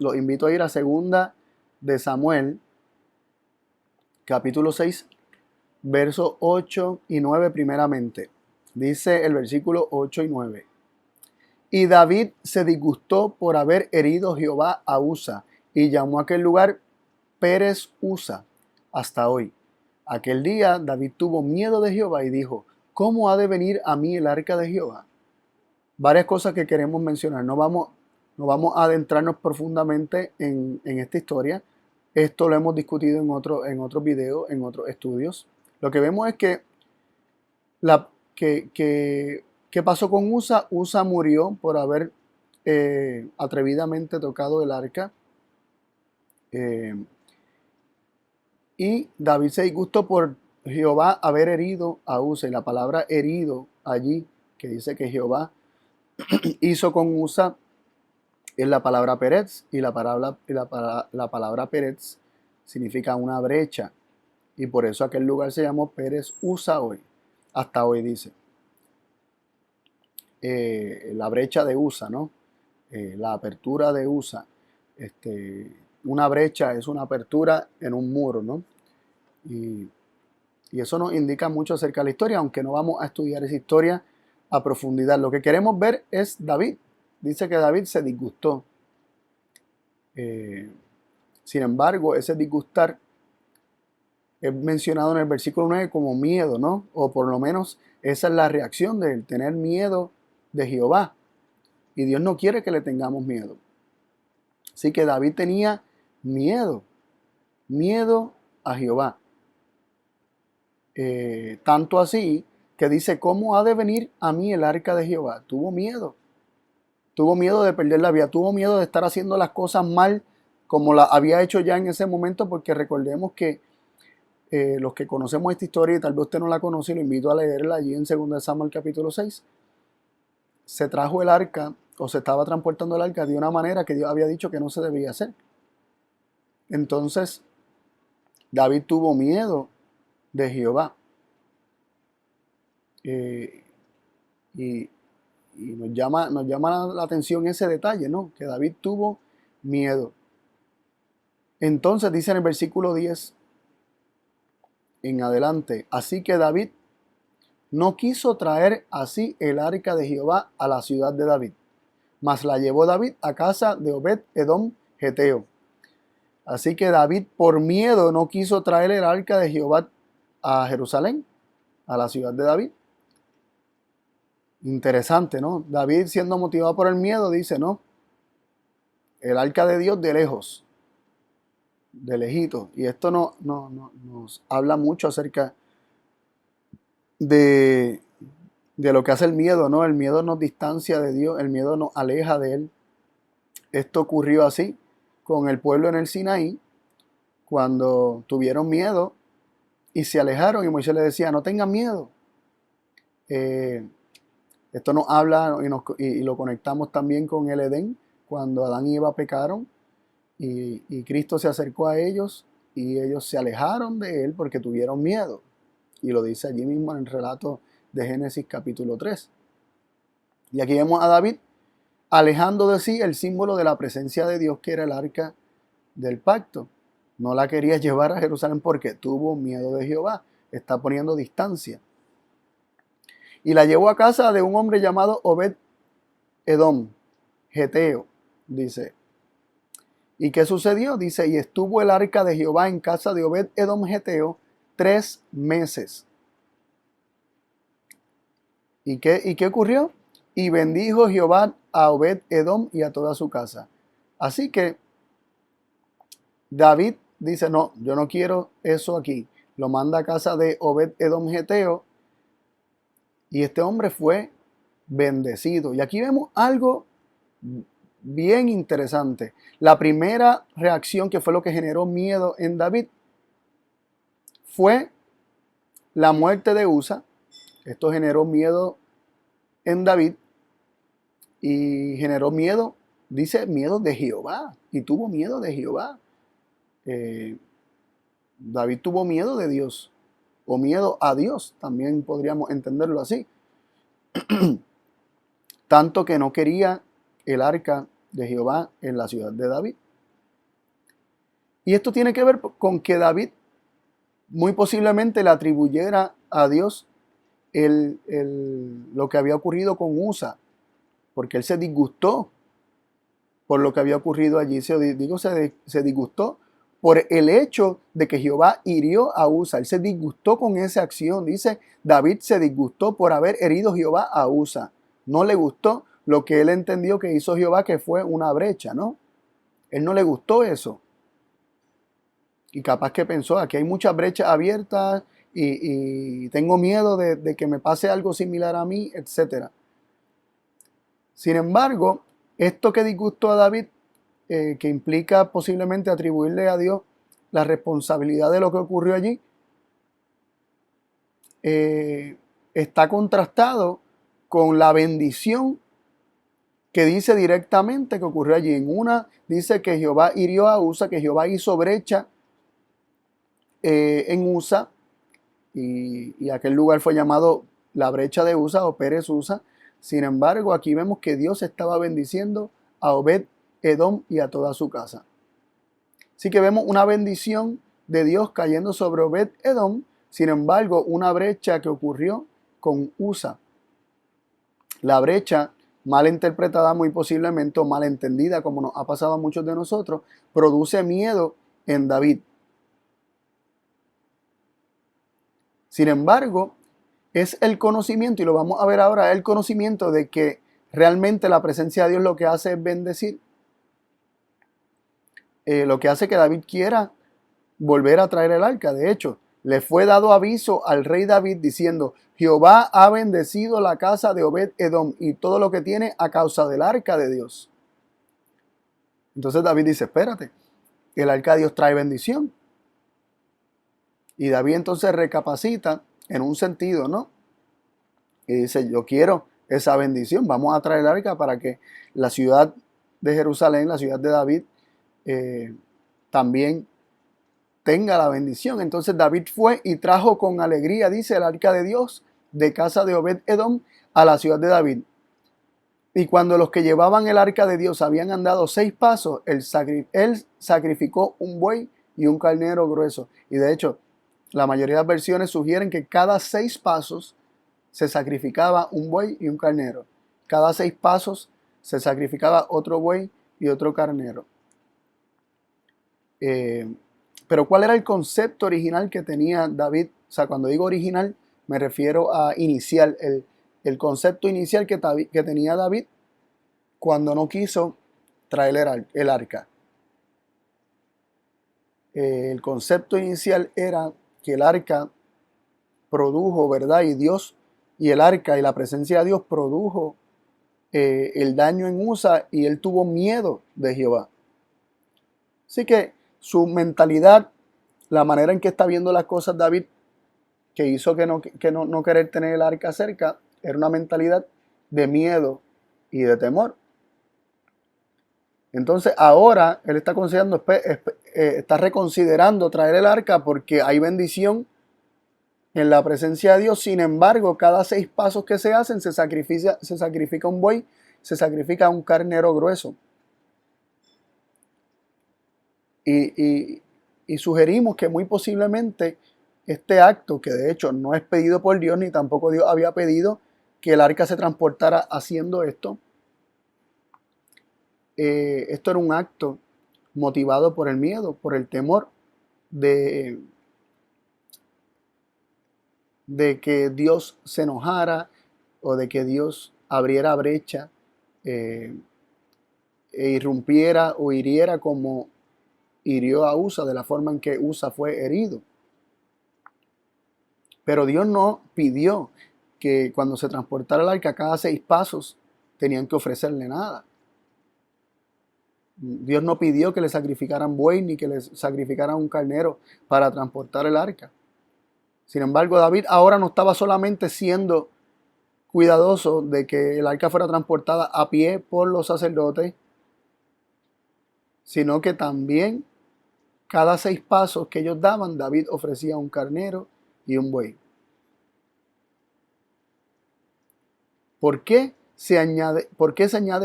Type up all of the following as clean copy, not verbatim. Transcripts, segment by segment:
Los invito a ir a segunda de Samuel, capítulo 6, versos 8 y 9 primeramente. Dice el versículo 8 y 9. Y David se disgustó por haber herido Jehová a Usa, y llamó a aquel lugar Pérez Usa hasta hoy. Aquel día David tuvo miedo de Jehová y dijo: ¿cómo ha de venir a mí el arca de Jehová? Varias cosas que queremos mencionar. No vamos a adentrarnos profundamente en esta historia. Esto lo hemos discutido en otros videos, en otros estudios. Lo que vemos es que ¿qué pasó con Usa? Usa murió por haber atrevidamente tocado el arca. Y David se disgustó por Jehová haber herido a Usa. Y la palabra herido allí, que dice que Jehová hizo con Usa, es la palabra Pérez. Y la palabra Pérez significa una brecha. Y por eso aquel lugar se llamó Pérez Usa hoy. Hasta hoy dice. La brecha de Usa, ¿no? La apertura de Usa. Una brecha es una apertura en un muro, ¿no? Y eso nos indica mucho acerca de la historia, aunque no vamos a estudiar esa historia a profundidad. Lo que queremos ver es David. Dice que David se disgustó. Sin embargo, ese disgustar es mencionado en el versículo 9 como miedo, ¿no? O por lo menos esa es la reacción de él, tener miedo de Jehová. Y Dios no quiere que le tengamos miedo. Así que David tenía miedo a Jehová. Tanto así que dice: ¿cómo ha de venir a mí el arca de Jehová? Tuvo miedo de perder la vida, tuvo miedo de estar haciendo las cosas mal como la había hecho ya en ese momento, porque recordemos que los que conocemos esta historia, y tal vez usted no la conoce, lo invito a leerla allí en 2 Samuel capítulo 6, se trajo el arca, o se estaba transportando el arca de una manera que Dios había dicho que no se debía hacer. Entonces David tuvo miedo de Jehová. Y nos llama la atención ese detalle, ¿no? Que David tuvo miedo. Entonces dice en el versículo 10 en adelante: así que David no quiso traer así el arca de Jehová a la ciudad de David, mas la llevó David a casa de Obed Edom Geteo. Así que David, por miedo, no quiso traer el arca de Jehová a Jerusalén, a la ciudad de David. Interesante, ¿no? David, siendo motivado por el miedo, dice: no, el arca de Dios de lejos, de lejito. Y esto nos habla mucho acerca de lo que hace el miedo, ¿no? El miedo nos distancia de Dios, el miedo nos aleja de Él. Esto ocurrió así con el pueblo en el Sinaí, cuando tuvieron miedo y se alejaron, y Moisés les decía: no tengan miedo. Esto nos habla y lo conectamos también con el Edén, cuando Adán y Eva pecaron y Cristo se acercó a ellos y ellos se alejaron de Él porque tuvieron miedo. Y lo dice allí mismo en el relato de Génesis capítulo 3. Y aquí vemos a David alejando de sí el símbolo de la presencia de Dios, que era el arca del pacto. No la quería llevar a Jerusalén porque tuvo miedo de Jehová. Está poniendo distancia. Y la llevó a casa de un hombre llamado Obed Edom Geteo, dice. ¿Y qué sucedió? Dice: y estuvo el arca de Jehová en casa de Obed Edom Geteo 3 meses. ¿Y qué ocurrió? Y bendijo Jehová a Obed Edom y a toda su casa. Así que David dice: no, yo no quiero eso aquí. Lo manda a casa de Obed Edom Geteo. Y este hombre fue bendecido. Y aquí vemos algo bien interesante. La primera reacción, que fue lo que generó miedo en David, fue la muerte de Usa. Esto generó miedo en David y generó miedo, dice, miedo de Jehová. Y tuvo miedo de Jehová. David tuvo miedo de Dios, o miedo a Dios, también podríamos entenderlo así. Tanto que no quería el arca de Jehová en la ciudad de David. Y esto tiene que ver con que David muy posiblemente le atribuyera a Dios lo que había ocurrido con Usa, porque él se disgustó por lo que había ocurrido allí. Se disgustó por el hecho de que Jehová hirió a Usa. Él se disgustó con esa acción. Dice, David se disgustó por haber herido Jehová a Usa. No le gustó lo que él entendió que hizo Jehová, que fue una brecha, ¿no? Él no le gustó eso. Y capaz que pensó, aquí hay muchas brechas abiertas y tengo miedo de que me pase algo similar a mí, etc. Sin embargo, esto que disgustó a David, que implica posiblemente atribuirle a Dios la responsabilidad de lo que ocurrió allí, está contrastado con la bendición que dice directamente que ocurrió allí. En una dice que Jehová hirió a Usa, que Jehová hizo brecha en Usa, y aquel lugar fue llamado la brecha de Usa o Pérez Usa. Sin embargo, aquí vemos que Dios estaba bendiciendo a Obed Edom y a toda su casa. Así que vemos una bendición de Dios cayendo sobre Obed Edom. Sin embargo, una brecha que ocurrió con Usa. La brecha, mal interpretada muy posiblemente o mal entendida, como nos ha pasado a muchos de nosotros, produce miedo en David. Sin embargo, es el conocimiento, y lo vamos a ver ahora, el conocimiento de que realmente la presencia de Dios lo que hace es bendecir. Lo que hace que David quiera volver a traer el arca. De hecho, le fue dado aviso al rey David diciendo, Jehová ha bendecido la casa de Obed Edom y todo lo que tiene a causa del arca de Dios. Entonces David dice, espérate, el arca de Dios trae bendición. Y David entonces recapacita en un sentido, ¿no? Y dice, yo quiero esa bendición, vamos a traer el arca para que la ciudad de Jerusalén, la ciudad de David, también tenga la bendición. Entonces David fue y trajo con alegría, dice, el arca de Dios de casa de Obed Edom a la ciudad de David. Y cuando los que llevaban el arca de Dios habían andado 6 pasos, él sacrificó un buey y un carnero grueso. Y de hecho, la mayoría de las versiones sugieren que cada 6 pasos se sacrificaba un buey y un carnero. Cada 6 pasos se sacrificaba otro buey y otro carnero. Pero ¿cuál era el concepto original que tenía David? O sea, cuando digo original, me refiero a inicial. El concepto inicial que tenía David cuando no quiso traer el arca. El concepto inicial era que el arca produjo, ¿verdad? Y Dios y el arca y la presencia de Dios produjo el daño en Usa, y él tuvo miedo de Jehová. Así que su mentalidad, la manera en que está viendo las cosas David, que hizo que no querer tener el arca cerca, era una mentalidad de miedo y de temor. Entonces ahora él está reconsiderando traer el arca porque hay bendición en la presencia de Dios. Sin embargo, cada 6 pasos que se hacen se sacrifica un buey, se sacrifica un carnero grueso. Y sugerimos que muy posiblemente este acto, que de hecho no es pedido por Dios, ni tampoco Dios había pedido que el arca se transportara haciendo esto, esto era un acto motivado por el miedo, por el temor de que Dios se enojara o de que Dios abriera brecha e irrumpiera o hiriera como hirió a Usa, de la forma en que Usa fue herido. Pero Dios no pidió que cuando se transportara el arca cada 6 pasos tenían que ofrecerle nada. Dios no pidió que le sacrificaran buey ni que le sacrificaran un carnero para transportar el arca. Sin embargo, David ahora no estaba solamente siendo cuidadoso de que el arca fuera transportada a pie por los sacerdotes, sino que también cada 6 pasos que ellos daban, David ofrecía un carnero y un buey. ¿Por qué se añade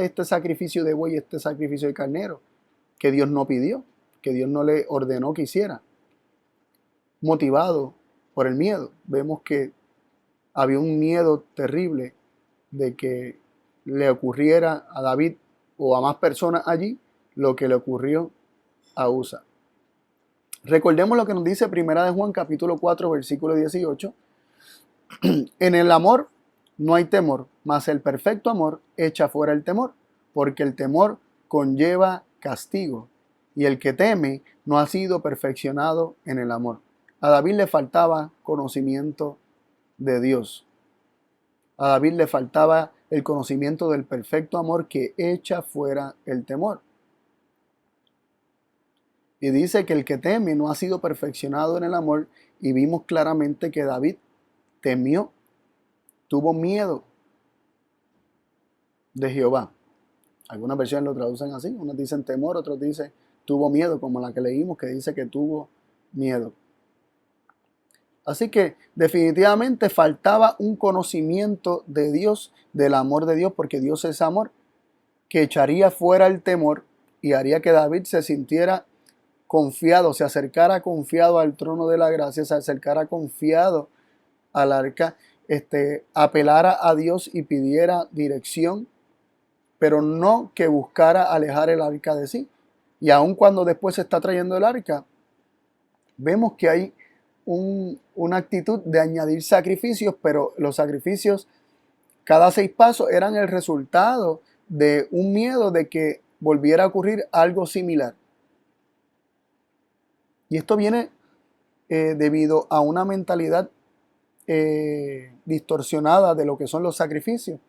este sacrificio de buey y este sacrificio de carnero que Dios no pidió? que Dios no le ordenó que hiciera, motivado por el miedo. Vemos que había un miedo terrible de que le ocurriera a David o a más personas allí lo que le ocurrió a Usa. Recordemos lo que nos dice Primera de Juan capítulo 4 versículo 18. En el amor no hay temor, mas el perfecto amor echa fuera el temor, porque el temor conlleva castigo, y el que teme no ha sido perfeccionado en el amor. A David le faltaba conocimiento de Dios. A David le faltaba el conocimiento del perfecto amor que echa fuera el temor. Y dice que el que teme no ha sido perfeccionado en el amor, y vimos claramente que David temió, tuvo miedo de Jehová. Algunas versiones lo traducen así, unos dicen temor, otros dicen tuvo miedo, como la que leímos que dice que tuvo miedo. Así que definitivamente faltaba un conocimiento de Dios, del amor de Dios, porque Dios es amor, que echaría fuera el temor y haría que David se sintiera confiado, se acercara confiado al trono de la gracia, se acercara confiado al arca, apelara a Dios y pidiera dirección, pero no que buscara alejar el arca de sí. Y aun cuando después se está trayendo el arca, vemos que hay una actitud de añadir sacrificios, pero los sacrificios cada 6 pasos eran el resultado de un miedo de que volviera a ocurrir algo similar. Y esto viene debido a una mentalidad distorsionada de lo que son los sacrificios.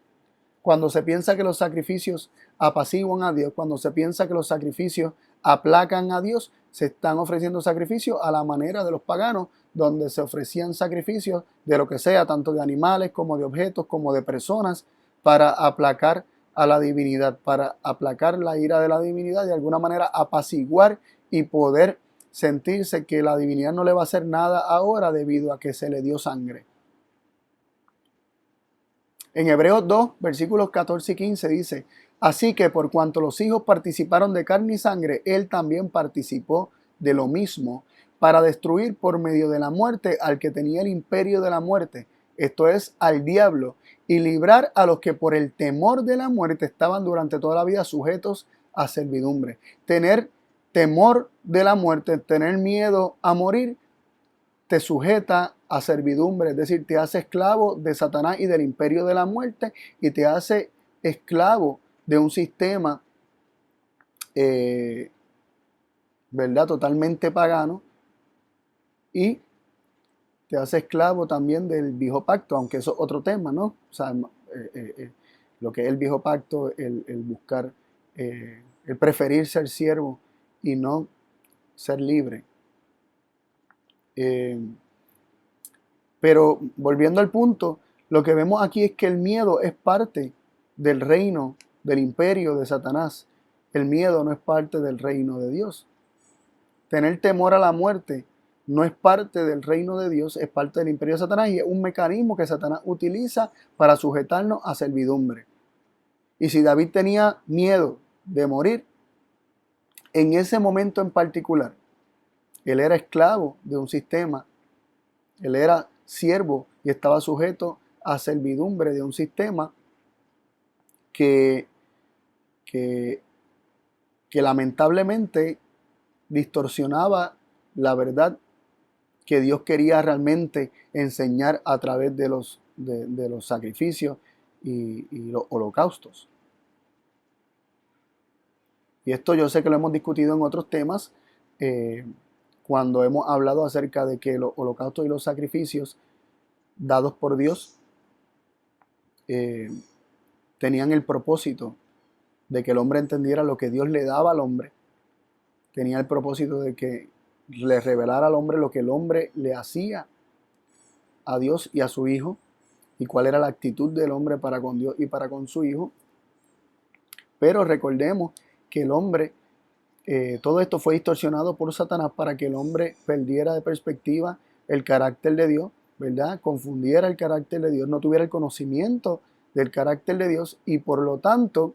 Cuando se piensa que los sacrificios apaciguan a Dios, cuando se piensa que los sacrificios aplacan a Dios, se están ofreciendo sacrificios a la manera de los paganos, donde se ofrecían sacrificios de lo que sea, tanto de animales como de objetos, como de personas, para aplacar a la divinidad, para aplacar la ira de la divinidad, de alguna manera apaciguar y poder sentirse que la divinidad no le va a hacer nada ahora debido a que se le dio sangre. En Hebreos 2, versículos 14 y 15 dice: así que por cuanto los hijos participaron de carne y sangre, él también participó de lo mismo, para destruir por medio de la muerte al que tenía el imperio de la muerte, esto es, al diablo, y librar a los que por el temor de la muerte estaban durante toda la vida sujetos a servidumbre. Tener temor de la muerte, tener miedo a morir, te sujeta a servidumbre, es decir, te hace esclavo de Satanás y del imperio de la muerte, y te hace esclavo de un sistema, ¿verdad?, totalmente pagano, y te hace esclavo también del viejo pacto, aunque eso es otro tema, ¿no? O sea, lo que es el viejo pacto, el buscar, el preferir ser siervo y no ser libre. Pero volviendo al punto, lo que vemos aquí es que el miedo es parte del reino, del imperio de Satanás. El miedo no es parte del reino de Dios. Tener temor a la muerte no es parte del reino de Dios, es parte del imperio de Satanás, y es un mecanismo que Satanás utiliza para sujetarnos a servidumbre. Y si David tenía miedo de morir, en ese momento en particular, él era esclavo de un sistema, él era siervo y estaba sujeto a servidumbre de un sistema que lamentablemente distorsionaba la verdad que Dios quería realmente enseñar a través de los sacrificios y los holocaustos. Y esto yo sé que lo hemos discutido en otros temas, cuando hemos hablado acerca de que los holocaustos y los sacrificios dados por Dios tenían el propósito de que el hombre entendiera lo que Dios le daba al hombre. Tenía el propósito de que le revelara al hombre lo que el hombre le hacía a Dios y a su Hijo, y cuál era la actitud del hombre para con Dios y para con su Hijo. Pero recordemos que el hombre, todo esto fue distorsionado por Satanás para que el hombre perdiera de perspectiva el carácter de Dios, ¿verdad? Confundiera el carácter de Dios, no tuviera el conocimiento del carácter de Dios, y por lo tanto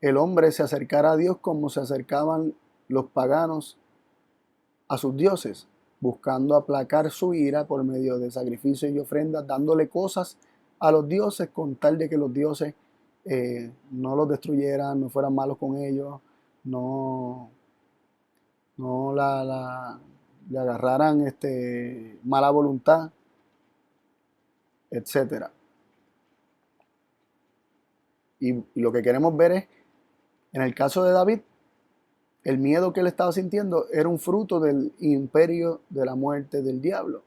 el hombre se acercara a Dios como se acercaban los paganos a sus dioses, buscando aplacar su ira por medio de sacrificios y ofrendas, dándole cosas a los dioses con tal de que los dioses no los destruyeran, no fueran malos con ellos, no le agarraran mala voluntad, etc. Y lo que queremos ver es, en el caso de David, el miedo que él estaba sintiendo era un fruto del imperio de la muerte del diablo.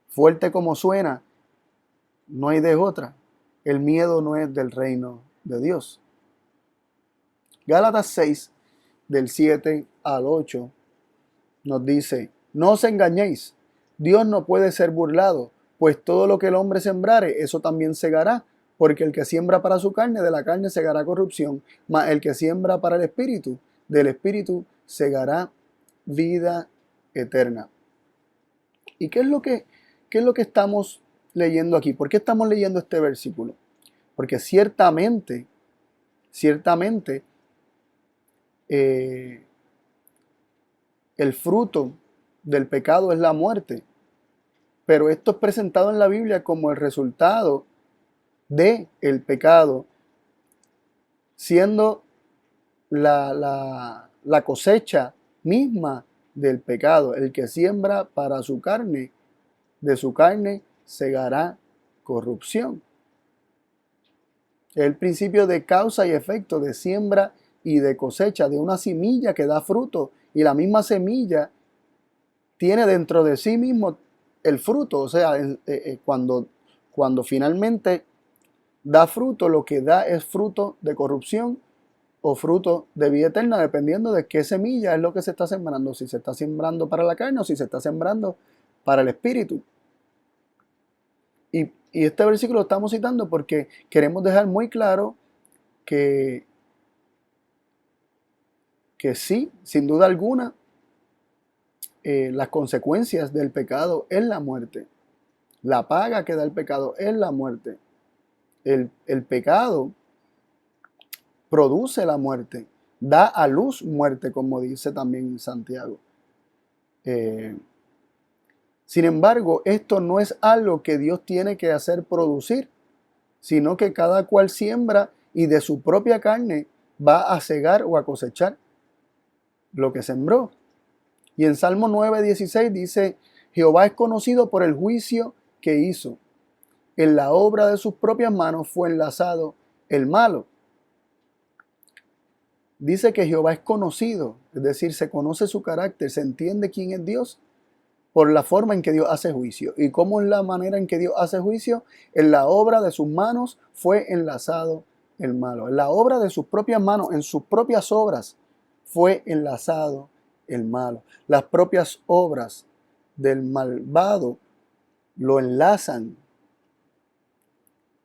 Fuerte como suena, no hay de otra. El miedo no es del reino de Dios. Gálatas 6, del 7 al 8, nos dice: no os engañéis, Dios no puede ser burlado, pues todo lo que el hombre sembrare, eso también segará, porque el que siembra para su carne, de la carne segará corrupción, mas el que siembra para el espíritu, del espíritu segará vida eterna. ¿Y qué es lo que estamos leyendo aquí? ¿Por qué estamos leyendo este versículo? Porque ciertamente, el fruto del pecado es la muerte, pero esto es presentado en la Biblia como el resultado del pecado, siendo la cosecha misma del pecado. El que siembra para su carne, de su carne segará corrupción. Es el principio de causa y efecto, de siembra y de cosecha, de una semilla que da fruto, y la misma semilla tiene dentro de sí mismo el fruto. O sea, cuando finalmente da fruto, lo que da es fruto de corrupción o fruto de vida eterna, dependiendo de qué semilla es lo que se está sembrando, si se está sembrando para la carne o si se está sembrando para el espíritu. Y este versículo lo estamos citando porque queremos dejar muy claro que sí, sin duda alguna, las consecuencias del pecado es la muerte. La paga que da el pecado es la muerte. El pecado produce la muerte, da a luz muerte, como dice también Santiago. Sin embargo, esto no es algo que Dios tiene que hacer producir, sino que cada cual siembra y de su propia carne va a cegar o a cosechar lo que sembró. Y en Salmo 9:16 dice: Jehová es conocido por el juicio que hizo. En la obra de sus propias manos fue enlazado el malo. Dice que Jehová es conocido, es decir, se conoce su carácter, se entiende quién es Dios por la forma en que Dios hace juicio. ¿Y cómo es la manera en que Dios hace juicio? En la obra de sus manos fue enlazado el malo. En la obra de sus propias manos, en sus propias obras, fue enlazado el malo. Las propias obras del malvado lo enlazan,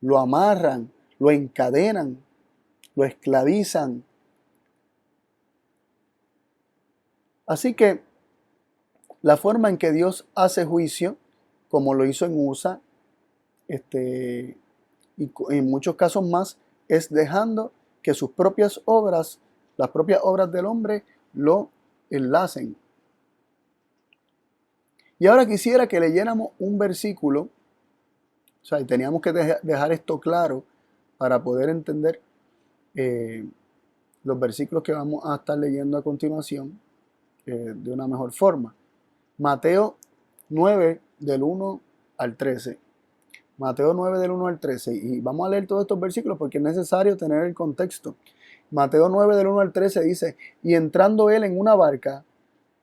lo amarran, lo encadenan, lo esclavizan. Así que la forma en que Dios hace juicio, como lo hizo en USA, y en muchos casos más, es dejando que sus propias obras, las propias obras del hombre, lo enlacen. Y ahora quisiera que leyéramos un versículo, o sea, y teníamos que dejar esto claro para poder entender los versículos que vamos a estar leyendo a continuación de una mejor forma. Mateo 9, del 1 al 13. Mateo 9, del 1 al 13. Y vamos a leer todos estos versículos porque es necesario tener el contexto. Mateo 9, del 1 al 13 dice: y entrando él en una barca,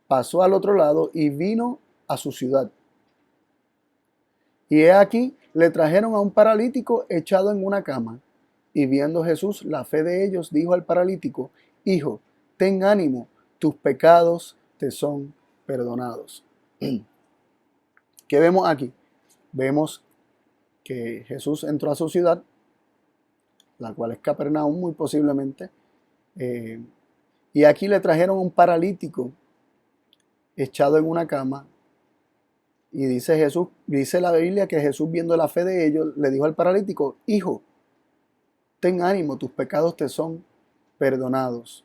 pasó al otro lado y vino a su ciudad. Y he aquí, le trajeron a un paralítico echado en una cama. Y viendo Jesús la fe de ellos, dijo al paralítico: hijo, ten ánimo, tus pecados te son perdonados. ¿Qué vemos aquí? Vemos que Jesús entró a su ciudad, la cual es Capernaum muy posiblemente, y aquí le trajeron un paralítico echado en una cama, y dice la Biblia que Jesús, viendo la fe de ellos, le dijo al paralítico: hijo, ten ánimo, tus pecados te son perdonados.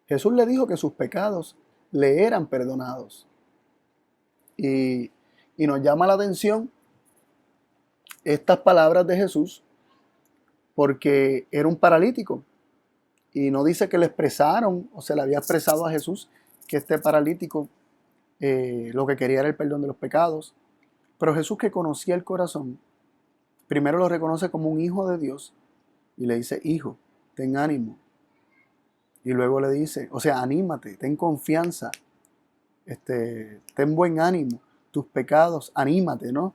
Jesús le dijo que sus pecados le eran perdonados. Y, y nos llama la atención estas palabras de Jesús porque era un paralítico. Y no dice que le expresaron o se le había expresado a Jesús que este paralítico lo que quería era el perdón de los pecados. Pero Jesús, que conocía el corazón, primero lo reconoce como un hijo de Dios y le dice: hijo, ten ánimo. Y luego le dice, o sea, anímate, ten confianza, ten buen ánimo, tus pecados, anímate, ¿no?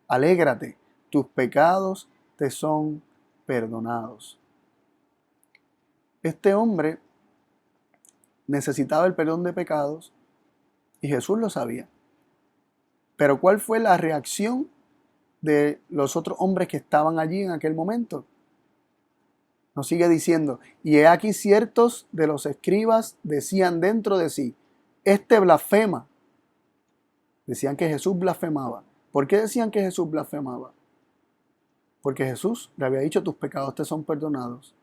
Alégrate, tus pecados te son perdonados. Este hombre necesitaba el perdón de pecados y Jesús lo sabía. Pero ¿cuál fue la reacción de los otros hombres que estaban allí en aquel momento? Nos sigue diciendo: y he aquí ciertos de los escribas decían dentro de sí, este blasfema. Decían que Jesús blasfemaba. ¿Por qué decían que Jesús blasfemaba? Porque Jesús le había dicho: tus pecados te son perdonados.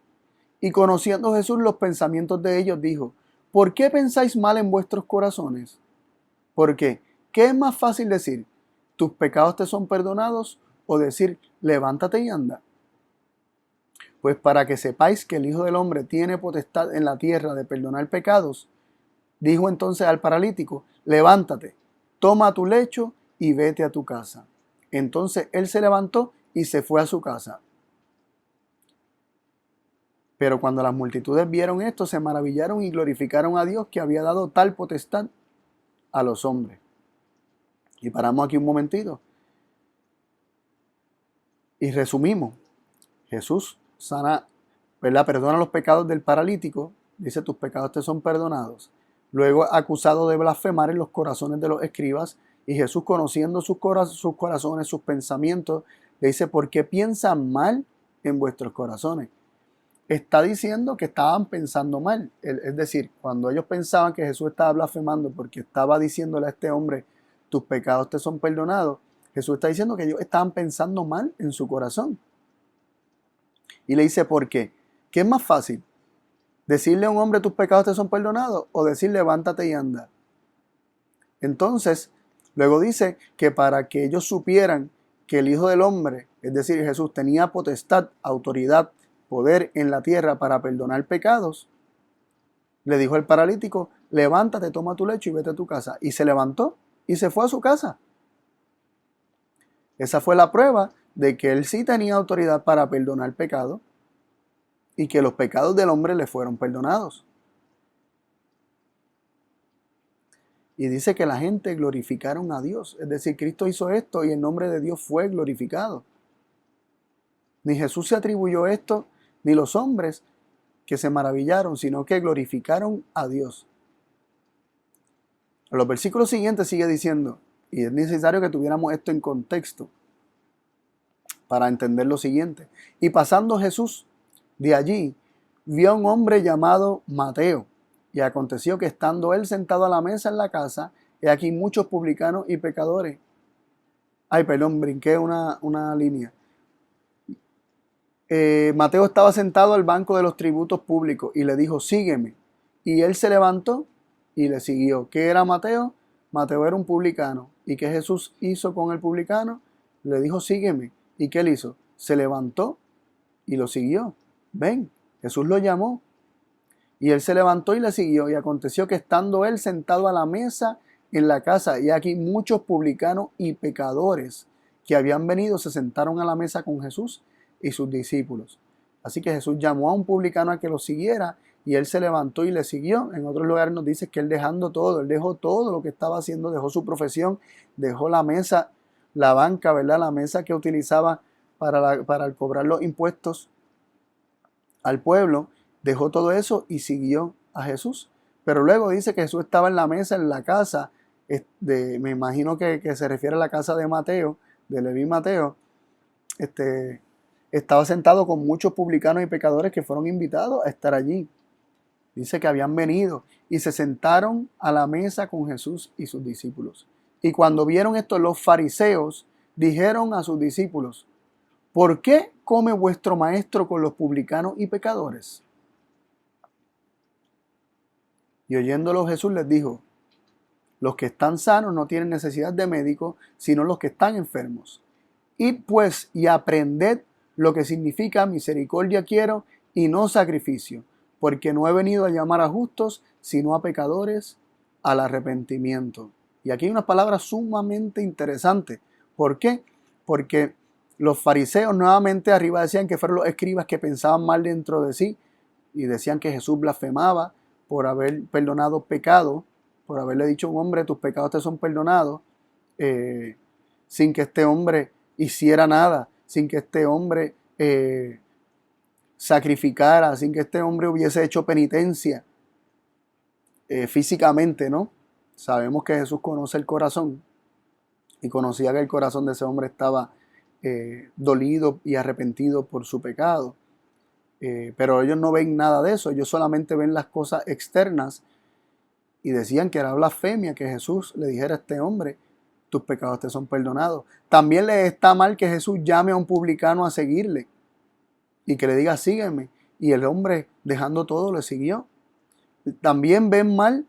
Y conociendo Jesús los pensamientos de ellos, dijo: ¿por qué pensáis mal en vuestros corazones? ¿Por qué? ¿Qué es más fácil decir? ¿Tus pecados te son perdonados? O decir: levántate y anda. Pues para que sepáis que el Hijo del Hombre tiene potestad en la tierra de perdonar pecados, dijo entonces al paralítico: levántate, toma tu lecho y vete a tu casa. Entonces él se levantó y se fue a su casa. Pero cuando las multitudes vieron esto, se maravillaron y glorificaron a Dios, que había dado tal potestad a los hombres. Y paramos aquí un momentito y resumimos. Jesús sana, ¿verdad? Perdona los pecados del paralítico. Dice: tus pecados te son perdonados. Luego, acusado de blasfemar en los corazones de los escribas, y Jesús, conociendo sus corazones, sus pensamientos, le dice: ¿por qué piensan mal en vuestros corazones? Está diciendo que estaban pensando mal. Es decir, cuando ellos pensaban que Jesús estaba blasfemando porque estaba diciéndole a este hombre: tus pecados te son perdonados, Jesús está diciendo que ellos estaban pensando mal en su corazón. Y le dice: ¿por qué? ¿Qué es más fácil? ¿Decirle a un hombre: tus pecados te son perdonados? ¿O decir: levántate y anda? Entonces, luego dice que para que ellos supieran que el Hijo del Hombre, es decir, Jesús, tenía potestad, autoridad, poder en la tierra para perdonar pecados, le dijo al paralítico: levántate, toma tu lecho y vete a tu casa. Y se levantó y se fue a su casa. Esa fue la prueba de que él sí tenía autoridad para perdonar pecados y que los pecados del hombre le fueron perdonados. Y dice que la gente glorificaron a Dios. Es decir, Cristo hizo esto y el nombre de Dios fue glorificado. Ni Jesús se atribuyó esto, ni los hombres que se maravillaron, sino que glorificaron a Dios. En los versículos siguientes sigue diciendo, y es necesario que tuviéramos esto en contexto para entender lo siguiente. Y pasando Jesús de allí, vio a un hombre llamado Mateo. Y aconteció que estando él sentado a la mesa en la casa, he aquí muchos publicanos y pecadores. Ay, perdón, brinqué una línea. Mateo estaba sentado al banco de los tributos públicos y le dijo: sígueme. Y él se levantó y le siguió. ¿Qué era Mateo? Mateo era un publicano. ¿Y qué Jesús hizo con el publicano? Le dijo: sígueme. ¿Y qué él hizo? Se levantó y lo siguió. Ven, Jesús lo llamó. Y él se levantó y le siguió. Y aconteció que estando él sentado a la mesa en la casa, y aquí muchos publicanos y pecadores que habían venido se sentaron a la mesa con Jesús y sus discípulos. Así que Jesús llamó a un publicano a que lo siguiera y él se levantó y le siguió. En otros lugares nos dice que él dejando todo, él dejó todo lo que estaba haciendo, dejó su profesión, dejó la mesa, la banca, ¿verdad? La mesa que utilizaba para cobrar los impuestos al pueblo, dejó todo eso y siguió a Jesús. Pero luego dice que Jesús estaba en la mesa, en la casa, me imagino que se refiere a la casa de Mateo, de Leví Mateo, estaba sentado con muchos publicanos y pecadores que fueron invitados a estar allí. Dice que habían venido y se sentaron a la mesa con Jesús y sus discípulos. Y cuando vieron esto, los fariseos dijeron a sus discípulos: ¿por qué come vuestro maestro con los publicanos y pecadores? Y oyéndolo Jesús les dijo: los que están sanos no tienen necesidad de médico, sino los que están enfermos. Id pues y aprended lo que significa misericordia quiero y no sacrificio, porque no he venido a llamar a justos, sino a pecadores al arrepentimiento. Y aquí hay unas palabras sumamente interesantes. ¿Por qué? Porque los fariseos nuevamente arriba decían que fueron los escribas que pensaban mal dentro de sí y decían que Jesús blasfemaba por haber perdonado pecados, por haberle dicho a un hombre: tus pecados te son perdonados, sin que este hombre hiciera nada, sin que este hombre sacrificara, sin que este hombre hubiese hecho penitencia físicamente, ¿no? Sabemos que Jesús conoce el corazón y conocía que el corazón de ese hombre estaba dolido y arrepentido por su pecado. Pero ellos no ven nada de eso, ellos solamente ven las cosas externas y decían que era blasfemia que Jesús le dijera a este hombre: tus pecados te son perdonados. También les está mal que Jesús llame a un publicano a seguirle y que le diga: sígueme, y el hombre, dejando todo, le siguió. También ven mal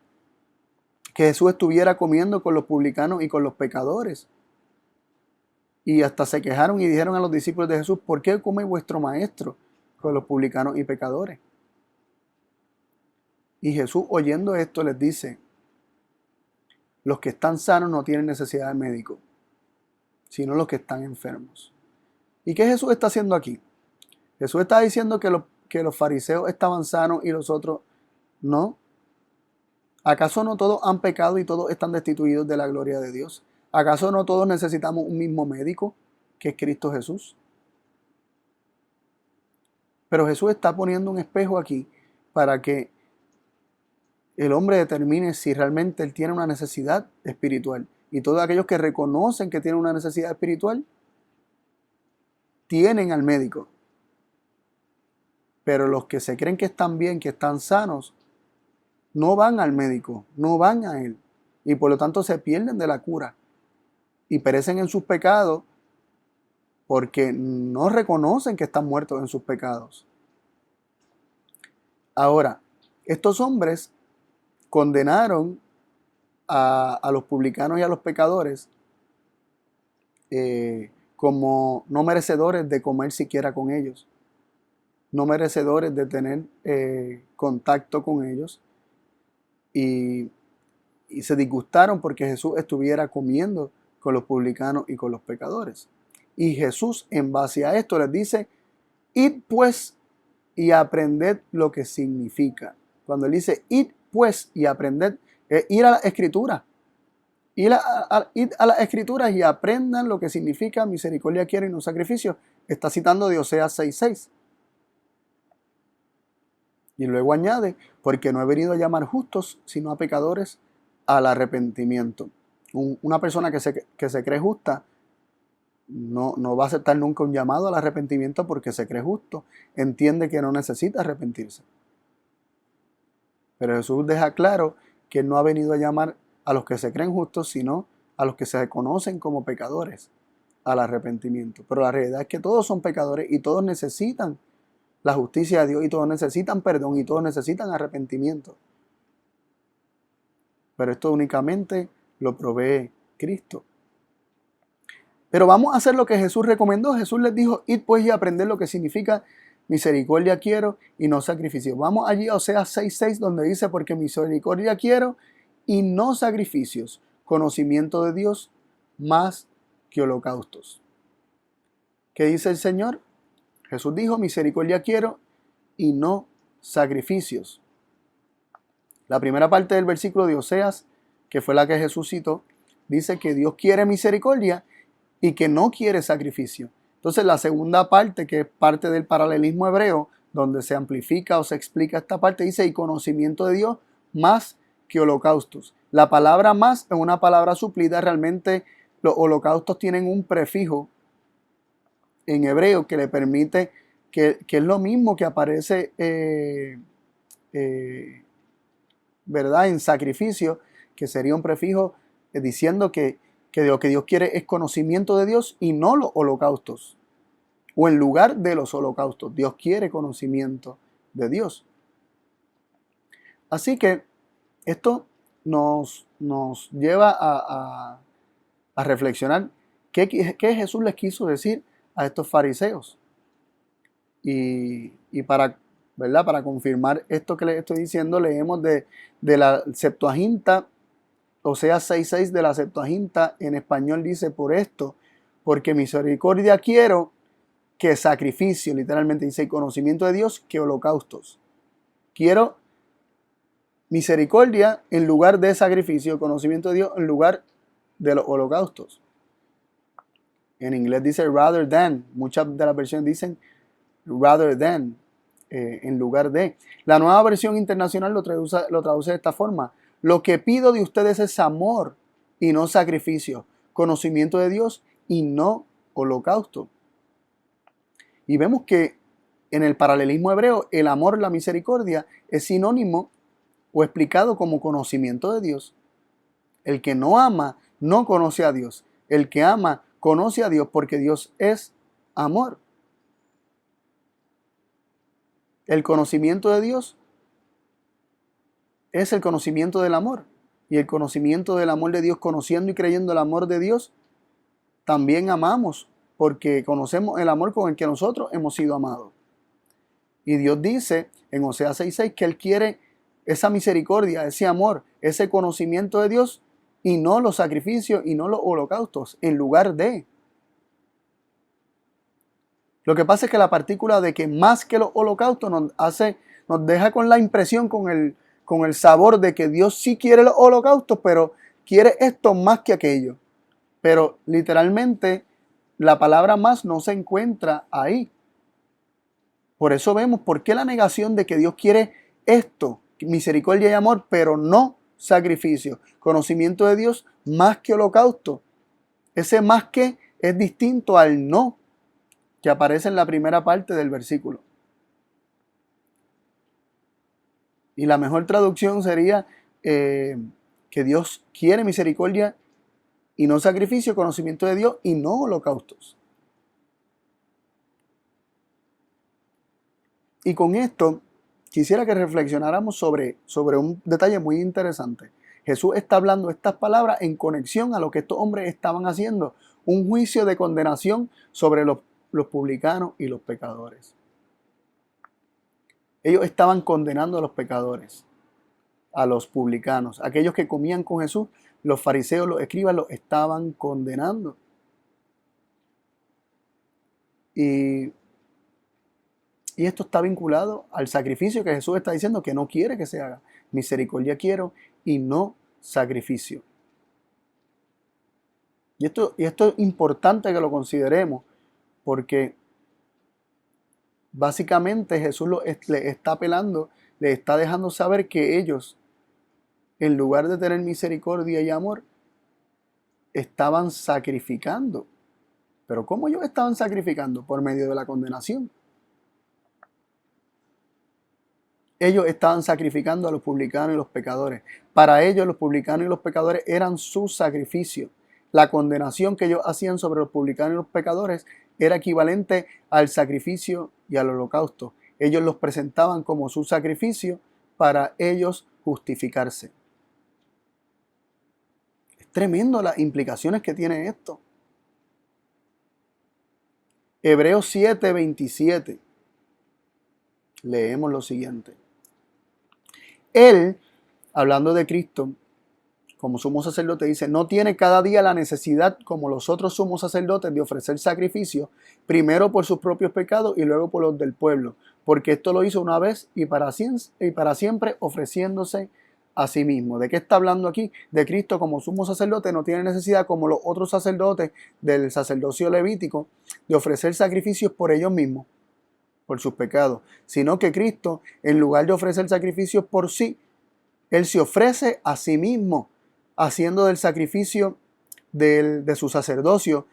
que Jesús estuviera comiendo con los publicanos y con los pecadores. Y hasta se quejaron y dijeron a los discípulos de Jesús: ¿por qué come vuestro maestro con los publicanos y pecadores? Y Jesús, oyendo esto, les dice: los que están sanos no tienen necesidad de médico, sino los que están enfermos. ¿Y qué Jesús está haciendo aquí? Jesús está diciendo que los fariseos estaban sanos y los otros no. ¿Acaso no todos han pecado y todos están destituidos de la gloria de Dios? ¿Acaso no todos necesitamos un mismo médico, que es Cristo Jesús? Pero Jesús está poniendo un espejo aquí para que el hombre determine si realmente él tiene una necesidad espiritual. Y todos aquellos que reconocen que tienen una necesidad espiritual tienen al médico. Pero los que se creen que están bien, que están sanos, no van al médico, no van a él. Y por lo tanto se pierden de la cura y perecen en sus pecados porque no reconocen que están muertos en sus pecados. Ahora, estos hombres condenaron a los publicanos y a los pecadores como no merecedores de comer siquiera con ellos, no merecedores de tener contacto con ellos, y se disgustaron porque Jesús estuviera comiendo con los publicanos y con los pecadores. Y Jesús, en base a esto, les dice: id pues y aprended lo que significa. Cuando él dice id pues y aprended, ir a la escritura. Id a las escrituras y aprendan lo que significa misericordia quiero y no sacrificio. Está citando de Oseas 6:6. Y luego añade: porque no he venido a llamar justos, sino a pecadores al arrepentimiento. Una persona que se cree justa no va a aceptar nunca un llamado al arrepentimiento porque se cree justo. Entiende que no necesita arrepentirse. Pero Jesús deja claro que no ha venido a llamar a los que se creen justos, sino a los que se conocen como pecadores al arrepentimiento. Pero la realidad es que todos son pecadores y todos necesitan la justicia de Dios y todos necesitan perdón y todos necesitan arrepentimiento. Pero esto únicamente lo provee Cristo. Pero vamos a hacer lo que Jesús recomendó. Jesús les dijo: id pues y aprended lo que significa misericordia quiero y no sacrificio. Vamos allí a Oseas 6:6, donde dice: porque misericordia quiero y no sacrificios, conocimiento de Dios más que holocaustos. ¿Qué dice el Señor? Jesús dijo: misericordia quiero y no sacrificios. La primera parte del versículo de Oseas, que fue la que Jesús citó, dice que Dios quiere misericordia y que no quiere sacrificio. Entonces la segunda parte, que es parte del paralelismo hebreo, donde se amplifica o se explica esta parte, dice: y conocimiento de Dios más que holocaustos. La palabra más es una palabra suplida. Realmente los holocaustos tienen un prefijo en hebreo que le permite, que es lo mismo que aparece ¿verdad? En sacrificio, que sería un prefijo diciendo que lo que Dios quiere es conocimiento de Dios y no los holocaustos, o en lugar de los holocaustos. Dios quiere conocimiento de Dios. Así que Esto nos lleva a reflexionar qué Jesús les quiso decir a estos fariseos. Y para, ¿verdad? Para confirmar esto que les estoy diciendo, leemos de la Septuaginta, Oseas 6:6 de la Septuaginta, en español dice: por esto, porque misericordia quiero que sacrificio, literalmente dice, conocimiento de Dios que holocaustos. Quiero misericordia en lugar de sacrificio, conocimiento de Dios en lugar de los holocaustos. En inglés dice rather than, muchas de las versiones dicen rather than, en lugar de. La Nueva Versión Internacional lo traduce de esta forma: lo que pido de ustedes es amor y no sacrificio, conocimiento de Dios y no holocausto. Y vemos que en el paralelismo hebreo, el amor, la misericordia, es sinónimo o explicado como conocimiento de Dios. El que no ama no conoce a Dios. El que ama conoce a Dios porque Dios es amor. El conocimiento de Dios es el conocimiento del amor. Y el conocimiento del amor de Dios, conociendo y creyendo el amor de Dios, también amamos, porque conocemos el amor con el que nosotros hemos sido amados. Y Dios dice en Oseas 6:6 que Él quiere esa misericordia, ese amor, ese conocimiento de Dios, y no los sacrificios y no los holocaustos, en lugar de. Lo que pasa es que la partícula de que más que los holocaustos nos deja con la impresión, con el sabor de que Dios sí quiere los holocaustos, pero quiere esto más que aquello. Pero literalmente la palabra más no se encuentra ahí. Por eso vemos por qué la negación de que Dios quiere esto, misericordia y amor, pero no sacrificio. Conocimiento de Dios más que holocausto. Ese más que es distinto al no que aparece en la primera parte del versículo. Y la mejor traducción sería que Dios quiere misericordia y no sacrificio, conocimiento de Dios y no holocaustos. Y con esto quisiera que reflexionáramos sobre un detalle muy interesante. Jesús está hablando estas palabras en conexión a lo que estos hombres estaban haciendo, un juicio de condenación sobre los publicanos y los pecadores. Ellos estaban condenando a los pecadores, a los publicanos, aquellos que comían con Jesús. Los fariseos, los escribas, los estaban condenando. Y esto está vinculado al sacrificio que Jesús está diciendo que no quiere que se haga. Misericordia quiero y no sacrificio. Y esto es importante que lo consideremos, porque básicamente Jesús le está apelando, le está dejando saber que ellos, en lugar de tener misericordia y amor, estaban sacrificando. Pero ¿cómo ellos estaban sacrificando? Por medio de la condenación. Ellos estaban sacrificando a los publicanos y los pecadores. Para ellos, los publicanos y los pecadores eran su sacrificio. La condenación que ellos hacían sobre los publicanos y los pecadores era equivalente al sacrificio y al holocausto. Ellos los presentaban como su sacrificio para ellos justificarse. Es tremendo las implicaciones que tiene esto. Hebreos 7:27. Leemos lo siguiente. Él, hablando de Cristo, como sumo sacerdote, dice: no tiene cada día la necesidad, como los otros sumos sacerdotes, de ofrecer sacrificio, primero por sus propios pecados y luego por los del pueblo, porque esto lo hizo una vez y para siempre, ofreciéndose a sí mismo. ¿De qué está hablando aquí? De Cristo como sumo sacerdote. No tiene necesidad, como los otros sacerdotes del sacerdocio levítico, de ofrecer sacrificios por ellos mismos, por sus pecados, sino que Cristo, en lugar de ofrecer sacrificios por sí, Él se ofrece a sí mismo, haciendo del sacrificio de su sacerdocio,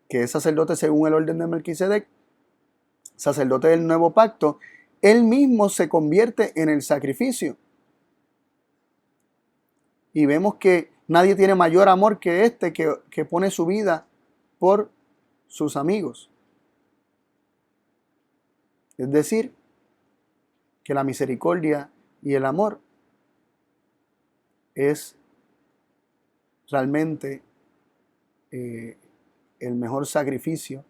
que es sacerdote según el orden de Melquisedec, sacerdote del nuevo pacto. Él mismo se convierte en el sacrificio. Y vemos que nadie tiene mayor amor que este, que pone su vida por sus amigos. Es decir, que la misericordia y el amor es realmente el mejor sacrificio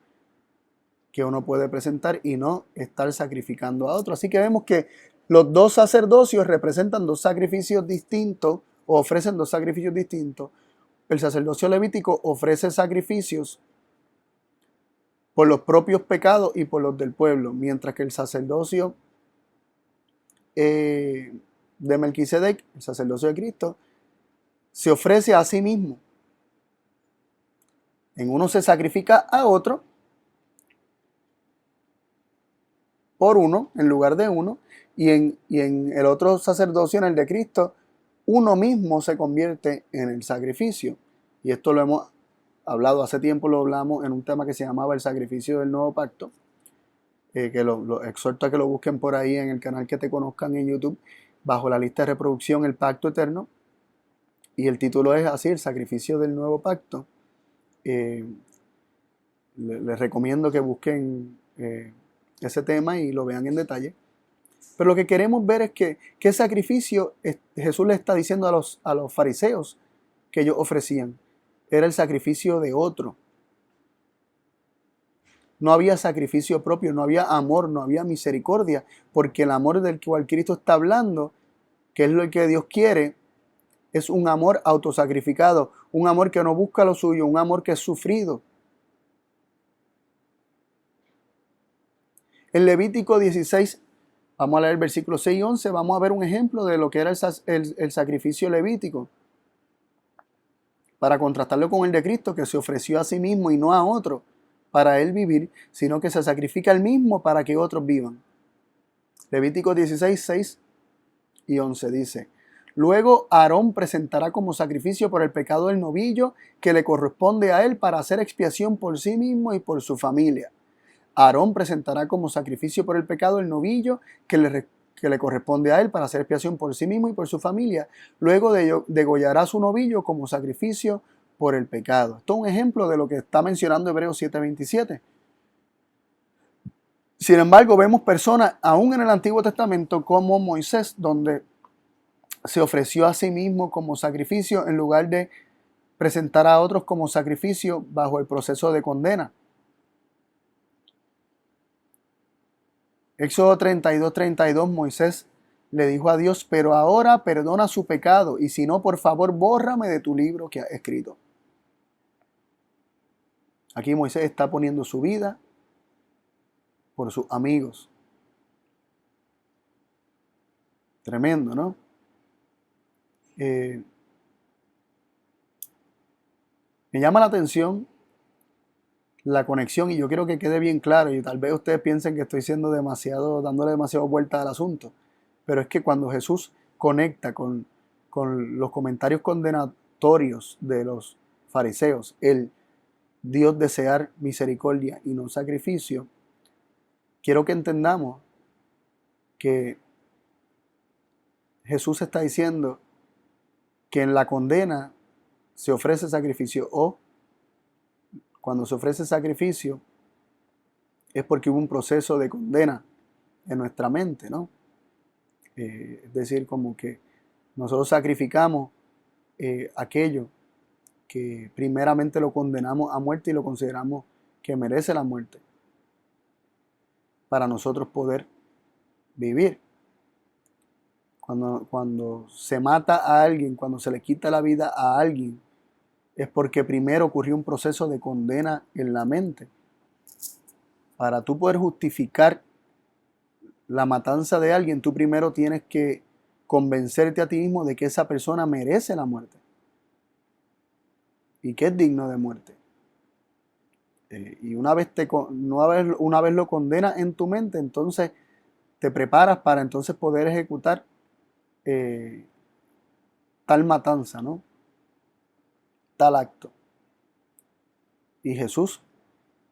que uno puede presentar y no estar sacrificando a otro. Así que vemos que los dos sacerdocios representan dos sacrificios distintos o ofrecen dos sacrificios distintos. El sacerdocio levítico ofrece sacrificios por los propios pecados y por los del pueblo, mientras que el sacerdocio de Melquisedec, el sacerdocio de Cristo, se ofrece a sí mismo. En uno se sacrifica a otro por uno, en lugar de uno, y en el otro sacerdocio, en el de Cristo, uno mismo se convierte en el sacrificio. Y esto lo hemos hablado hace tiempo, lo hablamos en un tema que se llamaba el sacrificio del nuevo pacto, que lo exhorto a que lo busquen por ahí en el canal que te conozcan en YouTube, bajo la lista de reproducción El Pacto Eterno, y el título es así, el sacrificio del nuevo pacto. Les recomiendo que busquen ese tema y lo vean en detalle. Pero lo que queremos ver es que qué sacrificio Jesús le está diciendo a los fariseos que ellos ofrecían. Era el sacrificio de otro. No había sacrificio propio, no había amor, no había misericordia, porque el amor del cual Cristo está hablando, que es lo que Dios quiere, es un amor autosacrificado, un amor que no busca lo suyo, un amor que es sufrido. En Levítico 16, vamos a leer el versículo 6 y 11, vamos a ver un ejemplo de lo que era el sacrificio levítico, para contrastarlo con el de Cristo, que se ofreció a sí mismo y no a otro para él vivir, sino que se sacrifica él mismo para que otros vivan. Levítico 16, 6 y 11 dice: luego Aarón presentará como sacrificio por el pecado el novillo que le corresponde a él para hacer expiación por sí mismo y por su familia. Aarón presentará como sacrificio por el pecado el novillo que le corresponde a él para hacer expiación por sí mismo y por su familia. Luego degollará su novillo como sacrificio por el pecado. Esto es un ejemplo de lo que está mencionando Hebreos 7:27. Sin embargo, vemos personas, aún en el Antiguo Testamento, como Moisés, donde se ofreció a sí mismo como sacrificio en lugar de presentar a otros como sacrificio bajo el proceso de condena. Éxodo 32:32, Moisés le dijo a Dios: pero ahora perdona su pecado, y si no, por favor, bórrame de tu libro que has escrito. Aquí Moisés está poniendo su vida por sus amigos. Tremendo, ¿no? Me llama la atención la conexión, y yo quiero que quede bien claro, y tal vez ustedes piensen que estoy siendo dándole demasiado vuelta al asunto, pero es que cuando Jesús conecta con los comentarios condenatorios de los fariseos, el Dios desear misericordia y no sacrificio, quiero que entendamos que Jesús está diciendo que en la condena se ofrece sacrificio, o cuando se ofrece sacrificio es porque hubo un proceso de condena en nuestra mente, ¿no? Es decir, como que nosotros sacrificamos aquello que primeramente lo condenamos a muerte y lo consideramos que merece la muerte, para nosotros poder vivir. Cuando se mata a alguien, cuando se le quita la vida a alguien, es porque primero ocurrió un proceso de condena en la mente. Para tú poder justificar la matanza de alguien, tú primero tienes que convencerte a ti mismo de que esa persona merece la muerte y que es digno de muerte. Y una vez lo condenas en tu mente, entonces te preparas para entonces poder ejecutar tal matanza, ¿no? Tal acto. Y Jesús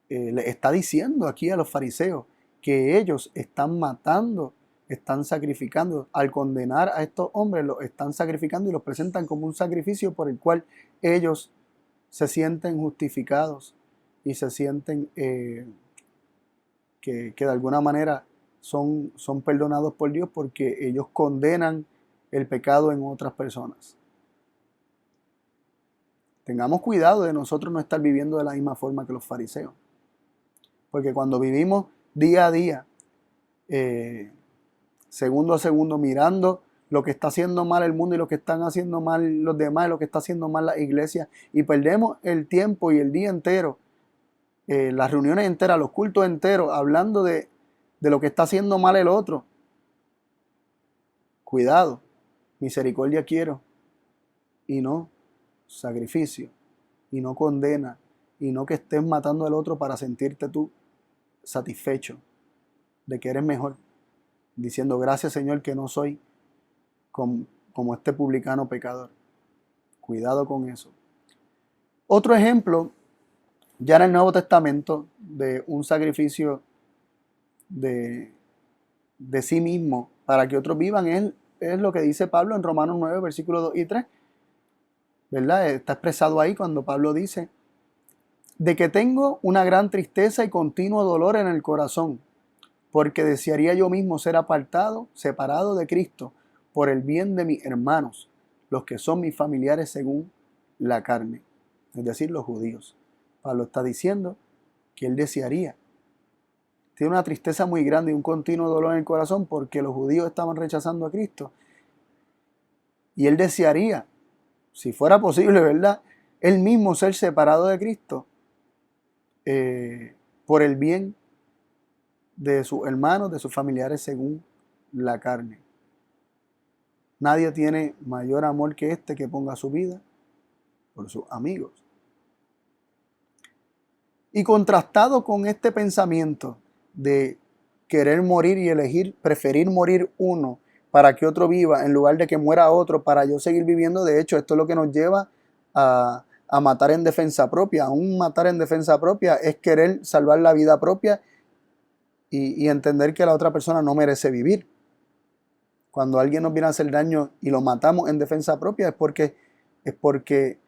le está diciendo aquí a los fariseos que ellos están matando, están sacrificando. Al condenar a estos hombres, los están sacrificando y los presentan como un sacrificio por el cual ellos se sienten justificados y se sienten que de alguna manera son perdonados por Dios, porque ellos condenan el pecado en otras personas. Tengamos cuidado de nosotros no estar viviendo de la misma forma que los fariseos. Porque cuando vivimos día a día, segundo a segundo, mirando lo que está haciendo mal el mundo y lo que están haciendo mal los demás, lo que está haciendo mal la iglesia, y perdemos el tiempo y el día entero, las reuniones enteras, los cultos enteros, hablando de lo que está haciendo mal el otro. Cuidado, misericordia quiero, y no sacrificio, y no condena, y no que estés matando al otro para sentirte tú satisfecho de que eres mejor, diciendo gracias Señor que no soy como este publicano pecador. Cuidado con eso. Otro ejemplo, ya en el Nuevo Testamento, de un sacrificio de sí mismo para que otros vivan, es lo que dice Pablo en Romanos 9, versículos 2 y 3. ¿Verdad? Está expresado ahí cuando Pablo dice: de que tengo una gran tristeza y continuo dolor en el corazón, porque desearía yo mismo ser apartado, separado de Cristo, por el bien de mis hermanos, los que son mis familiares según la carne, es decir, los judíos. Pablo está diciendo que él desearía. Tiene una tristeza muy grande y un continuo dolor en el corazón porque los judíos estaban rechazando a Cristo. Y él desearía, si fuera posible, ¿verdad?, él mismo ser separado de Cristo por el bien de sus hermanos, de sus familiares según la carne. Nadie tiene mayor amor que este que ponga su vida por sus amigos. Y contrastado con este pensamiento de querer morir y preferir morir uno para que otro viva en lugar de que muera otro para yo seguir viviendo, de hecho esto es lo que nos lleva a matar en defensa propia. Aún matar en defensa propia es querer salvar la vida propia y entender que la otra persona no merece vivir. Cuando alguien nos viene a hacer daño y lo matamos en defensa propia es porque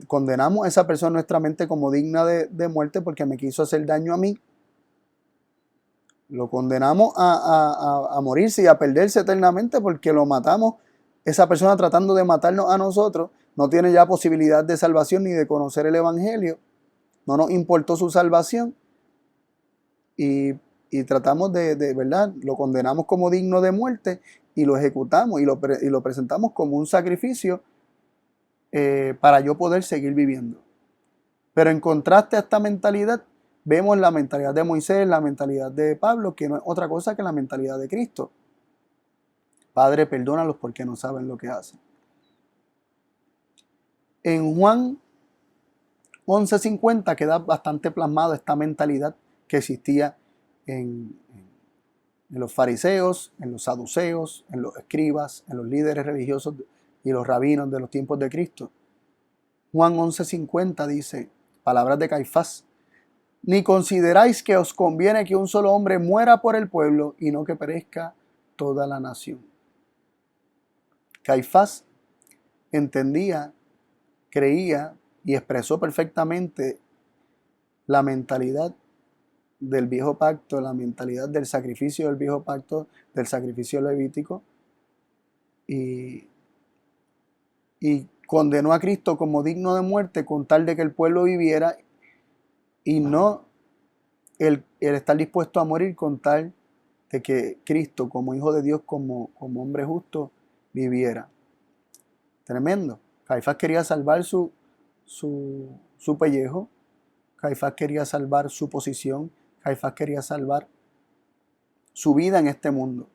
condenamos a esa persona en nuestra mente como digna de muerte porque me quiso hacer daño a mí. Lo condenamos a morirse y a perderse eternamente porque lo matamos. Esa persona tratando de matarnos a nosotros no tiene ya posibilidad de salvación ni de conocer el evangelio. No nos importó su salvación y tratamos de ¿verdad? Lo condenamos como digno de muerte y lo ejecutamos y lo presentamos como un sacrificio para yo poder seguir viviendo. Pero en contraste a esta mentalidad, vemos la mentalidad de Moisés, la mentalidad de Pablo, que no es otra cosa que la mentalidad de Cristo. Padre, perdónalos porque no saben lo que hacen. En Juan 11:50 queda bastante plasmado esta mentalidad que existía en los fariseos, en los saduceos, en los escribas, en los líderes religiosos y los rabinos de los tiempos de Cristo. Juan 11:50 dice, palabras de Caifás: ni consideráis que os conviene que un solo hombre muera por el pueblo y no que perezca toda la nación. Caifás entendía, creía y expresó perfectamente la mentalidad del viejo pacto, la mentalidad del sacrificio del viejo pacto, del sacrificio levítico, y condenó a Cristo como digno de muerte con tal de que el pueblo viviera y no el estar dispuesto a morir con tal de que Cristo, como Hijo de Dios, como hombre justo, viviera. Tremendo. Caifás quería salvar su pellejo. Caifás quería salvar su posición. Caifás quería salvar su vida en este mundo.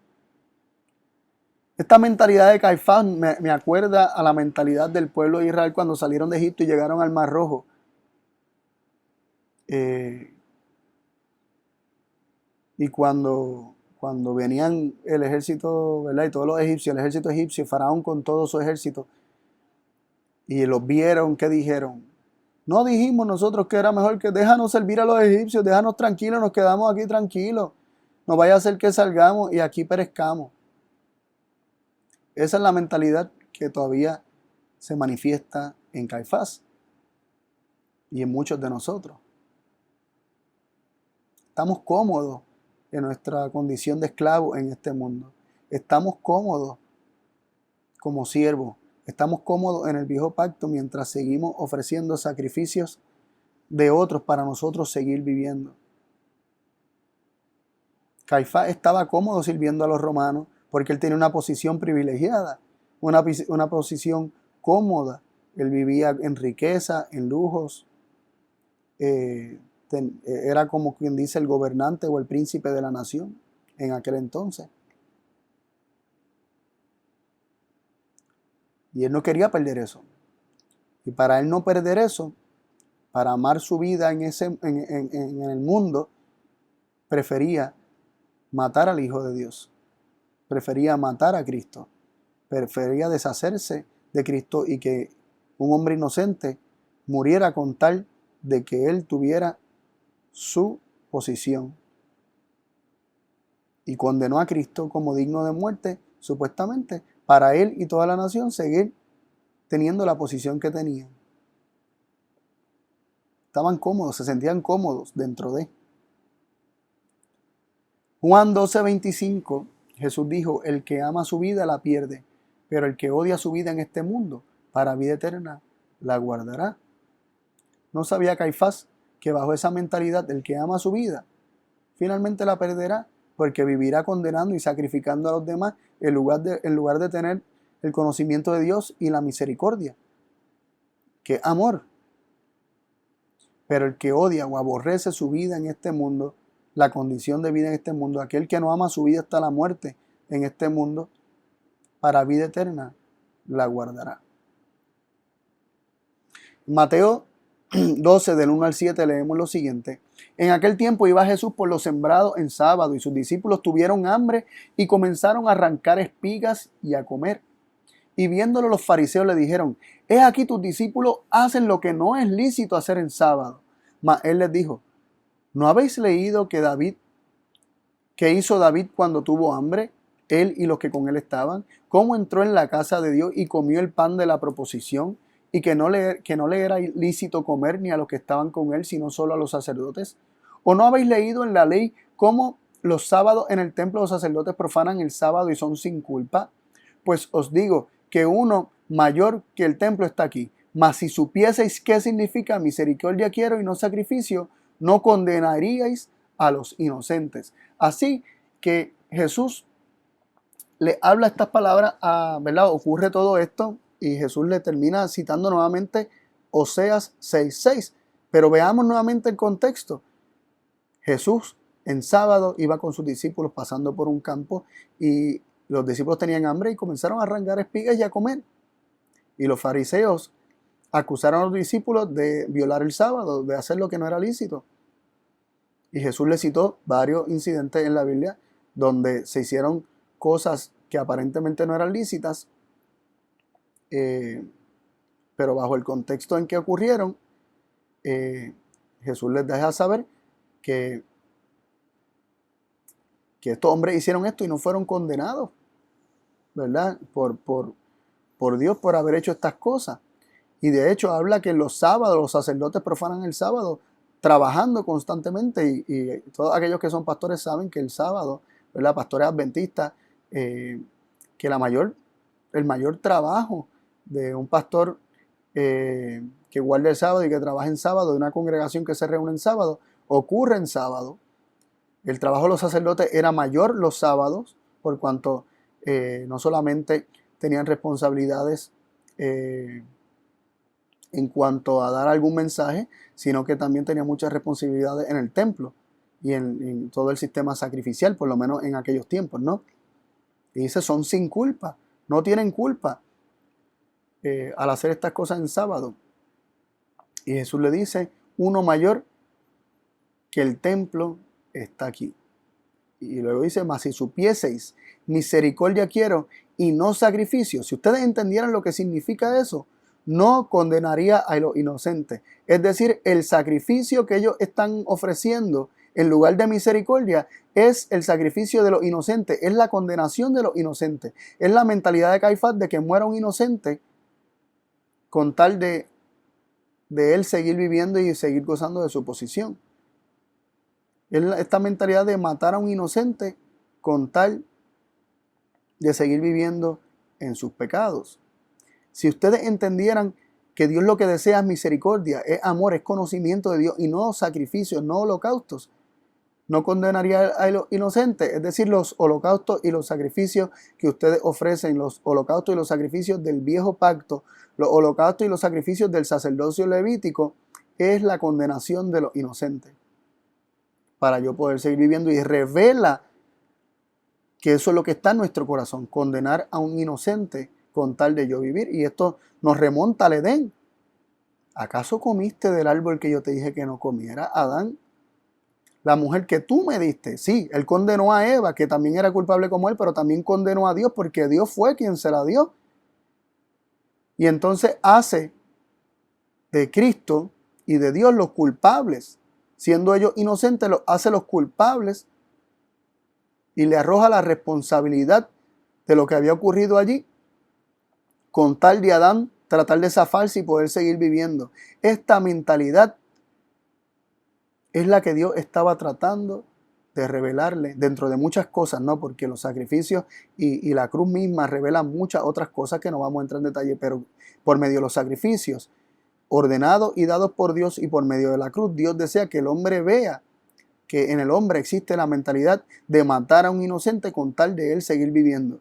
Esta mentalidad de Caifás me acuerda a la mentalidad del pueblo de Israel cuando salieron de Egipto y llegaron al Mar Rojo. Y cuando venían el ejército, ¿verdad?, y todos los egipcios, el ejército egipcio, Faraón con todo su ejército, y los vieron, ¿qué dijeron? No dijimos nosotros que era mejor que déjanos servir a los egipcios, déjanos tranquilos, nos quedamos aquí tranquilos, no vaya a ser que salgamos y aquí perezcamos. Esa es la mentalidad que todavía se manifiesta en Caifás y en muchos de nosotros. Estamos cómodos en nuestra condición de esclavo en este mundo. Estamos cómodos como siervos. Estamos cómodos en el viejo pacto mientras seguimos ofreciendo sacrificios de otros para nosotros seguir viviendo. Caifás estaba cómodo sirviendo a los romanos porque él tenía una posición privilegiada, una posición cómoda. Él vivía en riqueza, en lujos. Era como quien dice el gobernante o el príncipe de la nación en aquel entonces. Y él no quería perder eso. Y para él no perder eso, para amar su vida en el mundo, prefería matar al Hijo de Dios. Prefería matar a Cristo. Prefería deshacerse de Cristo y que un hombre inocente muriera con tal de que él tuviera su posición. Y condenó a Cristo como digno de muerte, supuestamente, para él y toda la nación seguir teniendo la posición que tenían. Estaban cómodos, se sentían cómodos dentro de. Juan 12:25, Jesús dijo, el que ama su vida la pierde, pero el que odia su vida en este mundo, para vida eterna, la guardará. ¿No sabía Caifás que bajo esa mentalidad el que ama su vida, finalmente la perderá, porque vivirá condenando y sacrificando a los demás en lugar de tener el conocimiento de Dios y la misericordia, que es amor? Pero el que odia o aborrece su vida en este mundo, la condición de vida en este mundo, aquel que no ama su vida hasta la muerte en este mundo, para vida eterna la guardará. Mateo 12, del 1 al 7, leemos lo siguiente. En aquel tiempo iba Jesús por los sembrados en sábado, y sus discípulos tuvieron hambre y comenzaron a arrancar espigas y a comer. Y viéndolo los fariseos le dijeron, he aquí tus discípulos hacen lo que no es lícito hacer en sábado. Mas él les dijo, ¿no habéis leído que hizo David cuando tuvo hambre, él y los que con él estaban? ¿Cómo entró en la casa de Dios y comió el pan de la proposición? Y que no le era lícito comer ni a los que estaban con él, sino solo a los sacerdotes. ¿O no habéis leído en la ley cómo los sábados en el templo los sacerdotes profanan el sábado y son sin culpa? Pues os digo que uno mayor que el templo está aquí. Mas si supieseis qué significa misericordia quiero y no sacrificio, no condenaríais a los inocentes. Así que Jesús le habla estas palabras, ¿verdad? Ocurre todo esto y Jesús le termina citando nuevamente Oseas 6:6. Pero veamos nuevamente el contexto. Jesús en sábado iba con sus discípulos pasando por un campo y los discípulos tenían hambre y comenzaron a arrancar espigas y a comer. Y los fariseos acusaron a los discípulos de violar el sábado, de hacer lo que no era lícito. Y Jesús les citó varios incidentes en la Biblia donde se hicieron cosas que aparentemente no eran lícitas, pero bajo el contexto en que ocurrieron, Jesús les deja saber que estos hombres hicieron esto y no fueron condenados, ¿verdad? Por Dios por haber hecho estas cosas. Y de hecho habla que los sábados, los sacerdotes profanan el sábado trabajando constantemente y todos aquellos que son pastores saben que el sábado, ¿verdad? Pastores adventistas, que el mayor trabajo de un pastor que guarda el sábado y que trabaja en sábado, de una congregación que se reúne en sábado, ocurre en sábado. El trabajo de los sacerdotes era mayor los sábados, por cuanto no solamente tenían responsabilidades en cuanto a dar algún mensaje, sino que también tenían muchas responsabilidades en el templo y en todo el sistema sacrificial, por lo menos en aquellos tiempos, ¿no? Y dice, son sin culpa, no tienen culpa al hacer estas cosas en sábado. Y Jesús le dice, uno mayor que el templo está aquí. Y luego dice, mas si supieseis, misericordia quiero y no sacrificio. Si ustedes entendieran lo que significa eso, no condenaría a los inocentes. Es decir, el sacrificio que ellos están ofreciendo en lugar de misericordia es el sacrificio de los inocentes, es la condenación de los inocentes. Es la mentalidad de Caifás de que muera un inocente con tal de él seguir viviendo y seguir gozando de su posición. Esta mentalidad de matar a un inocente con tal de seguir viviendo en sus pecados. Si ustedes entendieran que Dios lo que desea es misericordia, es amor, es conocimiento de Dios y no sacrificios, no holocaustos, no condenaría a los inocentes. Es decir, los holocaustos y los sacrificios que ustedes ofrecen, los holocaustos y los sacrificios del viejo pacto, los holocaustos y los sacrificios del sacerdocio levítico, es la condenación de los inocentes. Para yo poder seguir viviendo, y revela que eso es lo que está en nuestro corazón, condenar a un inocente con tal de yo vivir. Y esto nos remonta al Edén. ¿Acaso comiste del árbol que yo te dije que no comiera, Adán? La mujer que tú me diste, sí, él condenó a Eva, que también era culpable como él, pero también condenó a Dios porque Dios fue quien se la dio. Y entonces hace de Cristo y de Dios los culpables. Siendo ellos inocentes, los hace los culpables y le arroja la responsabilidad de lo que había ocurrido allí, con tal de Adán tratar de zafarse y poder seguir viviendo. Esta mentalidad es la que Dios estaba tratando de revelarle dentro de muchas cosas, ¿no? Porque los sacrificios y la cruz misma revelan muchas otras cosas que no vamos a entrar en detalle, pero por medio de los sacrificios ordenados y dados por Dios y por medio de la cruz, Dios desea que el hombre vea que en el hombre existe la mentalidad de matar a un inocente con tal de él seguir viviendo.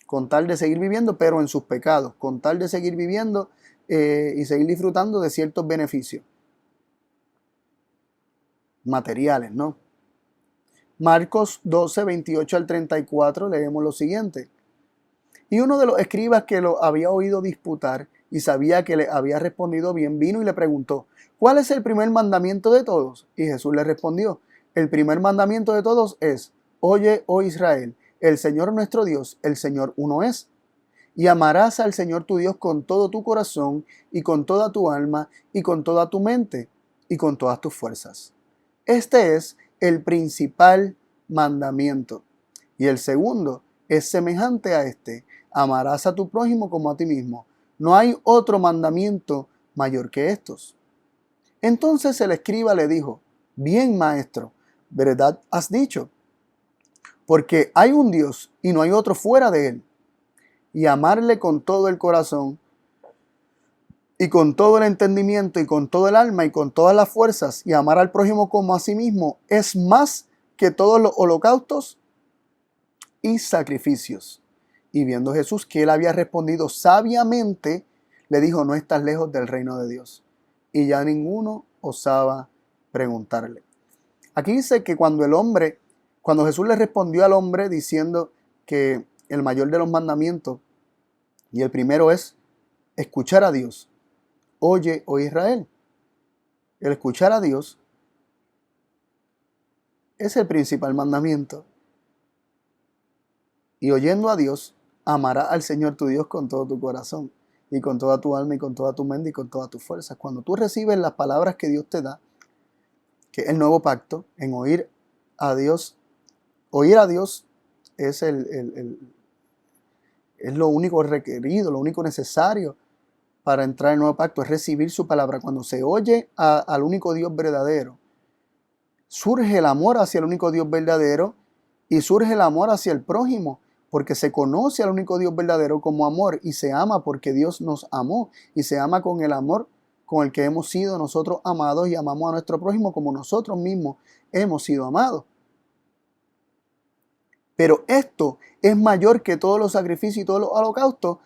Con tal de seguir viviendo, pero en sus pecados, con tal de seguir viviendo y seguir disfrutando de ciertos beneficios materiales, ¿no? Marcos 12, 28 al 34, leemos lo siguiente. Y uno de los escribas que lo había oído disputar y sabía que le había respondido bien, vino y le preguntó: ¿cuál es el primer mandamiento de todos? Y Jesús le respondió: el primer mandamiento de todos es: oye, oh Israel, el Señor nuestro Dios, el Señor uno es. Y amarás al Señor tu Dios con todo tu corazón y con toda tu alma y con toda tu mente y con todas tus fuerzas. Este es el principal mandamiento. Y el segundo es semejante a este: amarás a tu prójimo como a ti mismo. No hay otro mandamiento mayor que estos. Entonces el escriba le dijo: bien, maestro, verdad has dicho, porque hay un Dios y no hay otro fuera de él. Y amarle con todo el corazón y con todo el entendimiento y con todo el alma y con todas las fuerzas, y amar al prójimo como a sí mismo, es más que todos los holocaustos y sacrificios. Y viendo Jesús que él había respondido sabiamente, le dijo: no estás lejos del reino de Dios. Y ya ninguno osaba preguntarle. Aquí dice que cuando Jesús le respondió al hombre diciendo que el mayor de los mandamientos, y el primero es escuchar a Dios. Oye, oh Israel. El escuchar a Dios es el principal mandamiento. Y oyendo a Dios, amarás al Señor tu Dios con todo tu corazón y con toda tu alma y con toda tu mente y con todas tus fuerzas. Cuando tú recibes las palabras que Dios te da, que es el nuevo pacto, en oír a Dios es es lo único requerido, lo único necesario para entrar en el nuevo pacto, es recibir su palabra. Cuando se oye al único Dios verdadero, surge el amor hacia el único Dios verdadero y surge el amor hacia el prójimo, porque se conoce al único Dios verdadero como amor y se ama porque Dios nos amó y se ama con el amor con el que hemos sido nosotros amados, y amamos a nuestro prójimo como nosotros mismos hemos sido amados. Pero esto es mayor que todos los sacrificios y todos los holocaustos,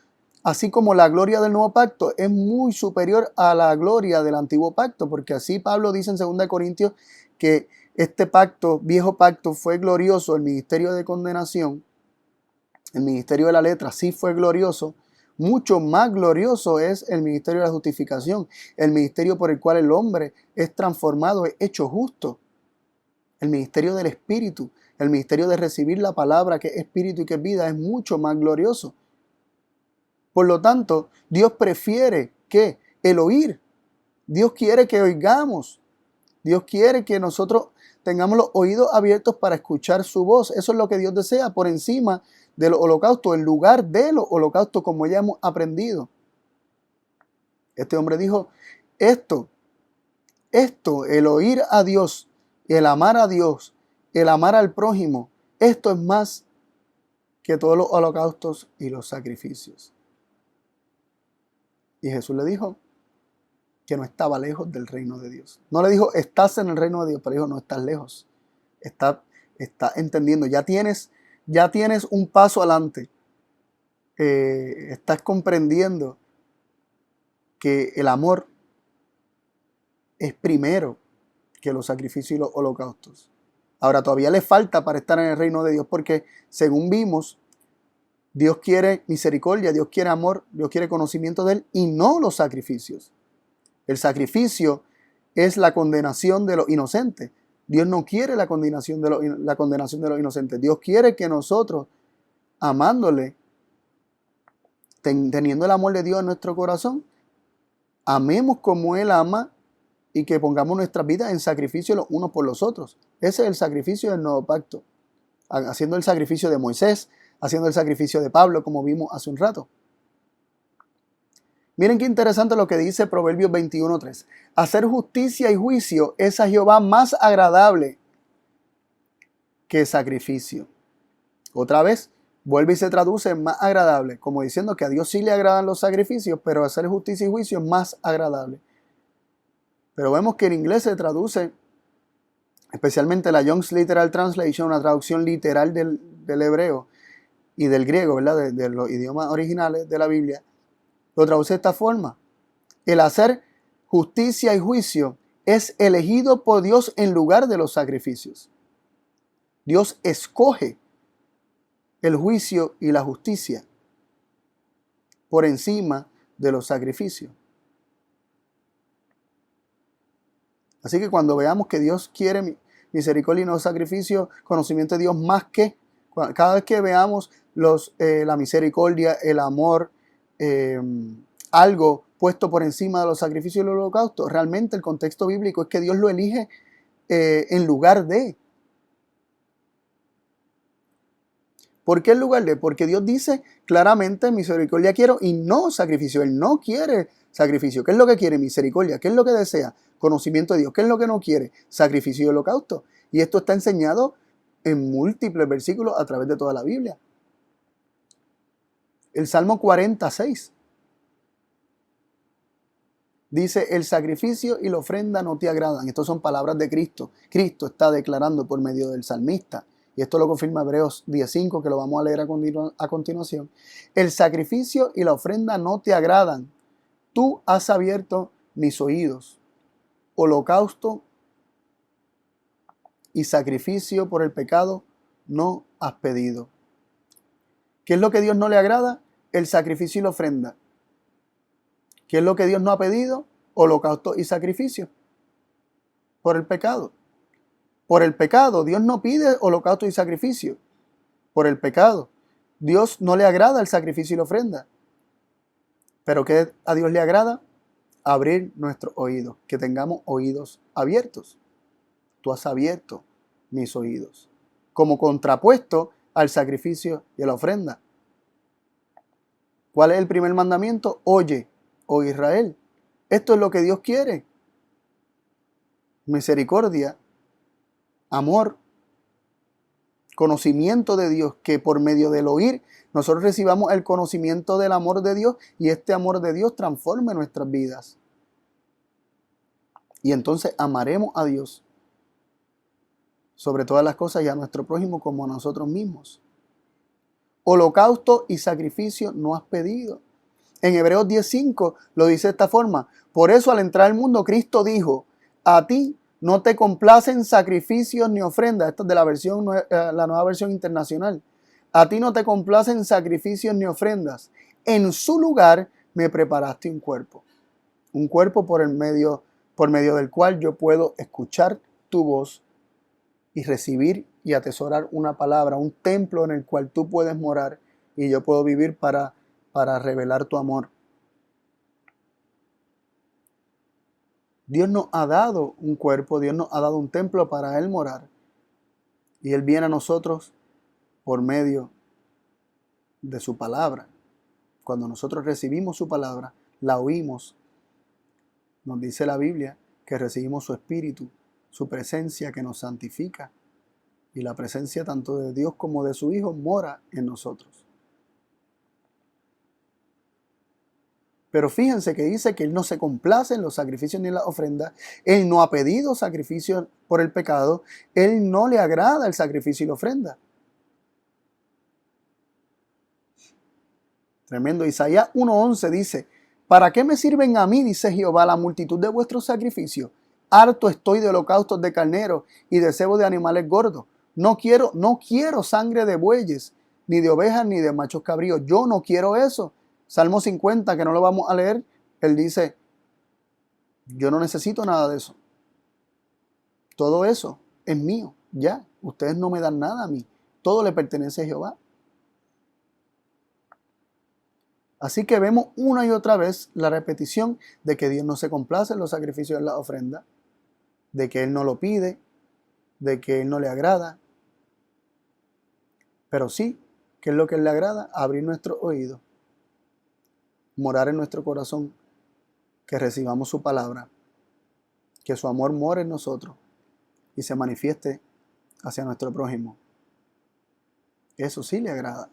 así como la gloria del nuevo pacto es muy superior a la gloria del antiguo pacto, porque así Pablo dice en 2 Corintios que este pacto, viejo pacto, fue glorioso. El ministerio de condenación, el ministerio de la letra sí fue glorioso. Mucho más glorioso es el ministerio de la justificación, el ministerio por el cual el hombre es transformado, es hecho justo. El ministerio del Espíritu, el ministerio de recibir la palabra que es espíritu y que es vida, es mucho más glorioso. Por lo tanto, Dios prefiere que el oír. Dios quiere que oigamos. Dios quiere que nosotros tengamos los oídos abiertos para escuchar su voz. Eso es lo que Dios desea por encima de los holocaustos, en lugar de los holocaustos, como ya hemos aprendido. Este hombre dijo: esto, el oír a Dios, el amar a Dios, el amar al prójimo, esto es más que todos los holocaustos y los sacrificios. Y Jesús le dijo que no estaba lejos del reino de Dios. No le dijo, estás en el reino de Dios, pero dijo, no estás lejos. Está entendiendo, ya tienes un paso adelante. Estás comprendiendo que el amor es primero que los sacrificios y los holocaustos. Ahora todavía le falta para estar en el reino de Dios, porque según vimos, Dios quiere misericordia, Dios quiere amor, Dios quiere conocimiento de Él y no los sacrificios. El sacrificio es la condenación de los inocentes. Dios no quiere la condenación de los inocentes. Dios quiere que nosotros, amándole, teniendo el amor de Dios en nuestro corazón, amemos como Él ama y que pongamos nuestras vidas en sacrificio los unos por los otros. Ese es el sacrificio del nuevo pacto. Haciendo el sacrificio de Moisés, haciendo el sacrificio de Pablo, como vimos hace un rato. Miren qué interesante lo que dice Proverbios 21:3. Hacer justicia y juicio es a Jehová más agradable que sacrificio. Otra vez, vuelve y se traduce en más agradable, como diciendo que a Dios sí le agradan los sacrificios, pero hacer justicia y juicio es más agradable. Pero vemos que en inglés se traduce, especialmente la Young's Literal Translation, una traducción literal del hebreo y del griego, ¿verdad? De los idiomas originales de la Biblia, lo traduce de esta forma. El hacer justicia y juicio es elegido por Dios en lugar de los sacrificios. Dios escoge el juicio y la justicia por encima de los sacrificios. Así que cuando veamos que Dios quiere misericordia y no sacrificio, conocimiento de Dios más que, cada vez que veamos la misericordia, el amor, algo puesto por encima de los sacrificios y el holocausto, realmente el contexto bíblico es que Dios lo elige en lugar de. ¿Por qué en lugar de? Porque Dios dice claramente, misericordia quiero y no sacrificio. Él no quiere sacrificio. ¿Qué es lo que quiere? Misericordia. ¿Qué es lo que desea? Conocimiento de Dios. ¿Qué es lo que no quiere? Sacrificio y holocausto. Y esto está enseñado en múltiples versículos a través de toda la Biblia. El Salmo 46 dice, el sacrificio y la ofrenda no te agradan. Estas son palabras de Cristo. Cristo está declarando por medio del salmista. Y esto lo confirma Hebreos 10:5, que lo vamos a leer a continuación. El sacrificio y la ofrenda no te agradan. Tú has abierto mis oídos. Holocausto y sacrificio por el pecado no has pedido. ¿Qué es lo que Dios no le agrada? El sacrificio y la ofrenda. ¿Qué es lo que Dios no ha pedido? Holocausto y sacrificio por el pecado. Por el pecado, Dios no pide holocausto y sacrificio. Por el pecado, Dios no le agrada el sacrificio y la ofrenda. ¿Pero qué a Dios le agrada? Abrir nuestros oídos, que tengamos oídos abiertos. Tú has abierto mis oídos, como contrapuesto al sacrificio y a la ofrenda. ¿Cuál es el primer mandamiento? Oye, oh Israel. Esto es lo que Dios quiere. Misericordia, amor, conocimiento de Dios, que por medio del oír nosotros recibamos el conocimiento del amor de Dios y este amor de Dios transforme nuestras vidas. Y entonces amaremos a Dios sobre todas las cosas y a nuestro prójimo como a nosotros mismos. Holocausto y sacrificio no has pedido. En Hebreos 10:5 lo dice de esta forma. Por eso al entrar al mundo Cristo dijo, a ti no te complacen sacrificios ni ofrendas. Esta es de la nueva versión internacional. A ti no te complacen sacrificios ni ofrendas. En su lugar me preparaste un cuerpo. Un cuerpo por medio del cual yo puedo escuchar tu voz y recibir y atesorar una palabra, un templo en el cual tú puedes morar y yo puedo vivir para revelar tu amor. Dios nos ha dado un cuerpo, Dios nos ha dado un templo para Él morar. Y Él viene a nosotros por medio de su palabra. Cuando nosotros recibimos su palabra, la oímos. Nos dice la Biblia que recibimos su Espíritu, su presencia que nos santifica. Y la presencia tanto de Dios como de su Hijo mora en nosotros. Pero fíjense que dice que Él no se complace en los sacrificios ni en las ofrendas. Él no ha pedido sacrificio por el pecado. Él no le agrada el sacrificio y la ofrenda. Tremendo. Isaías 1:11 dice: ¿para qué me sirven a mí, dice Jehová, la multitud de vuestros sacrificios? Harto estoy de holocaustos de carneros y de cebo de animales gordos. No quiero sangre de bueyes, ni de ovejas, ni de machos cabríos. Yo no quiero eso. Salmo 50, que no lo vamos a leer, él dice: yo no necesito nada de eso. Todo eso es mío, ya. Ustedes no me dan nada a mí. Todo le pertenece a Jehová. Así que vemos una y otra vez la repetición de que Dios no se complace en los sacrificios y en las ofrendas, de que Él no lo pide, de que Él no le agrada. Pero sí, ¿qué es lo que Él le agrada? Abrir nuestros oídos, morar en nuestro corazón, que recibamos su palabra, que su amor more en nosotros y se manifieste hacia nuestro prójimo. Eso sí le agrada.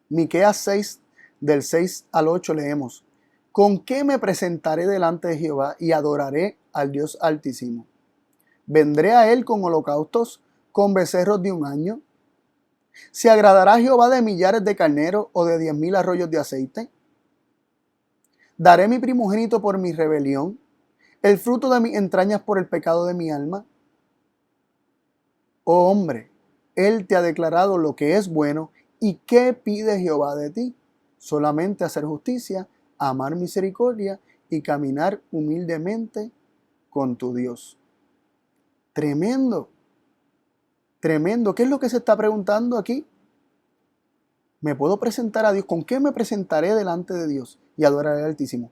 Miqueas 6, del 6 al 8 leemos: ¿con qué me presentaré delante de Jehová y adoraré al Dios Altísimo? ¿Vendré a Él con holocaustos, con becerros de un año? ¿Se agradará Jehová de millares de carneros o de 10,000 arroyos de aceite? ¿Daré mi primogénito por mi rebelión, el fruto de mis entrañas por el pecado de mi alma? Oh hombre, Él te ha declarado lo que es bueno. ¿Y qué pide Jehová de ti? Solamente hacer justicia, amar misericordia y caminar humildemente con tu Dios. Tremendo, tremendo. ¿Qué es lo que se está preguntando aquí? ¿Me puedo presentar a Dios? ¿Con qué me presentaré delante de Dios y adoraré al Altísimo?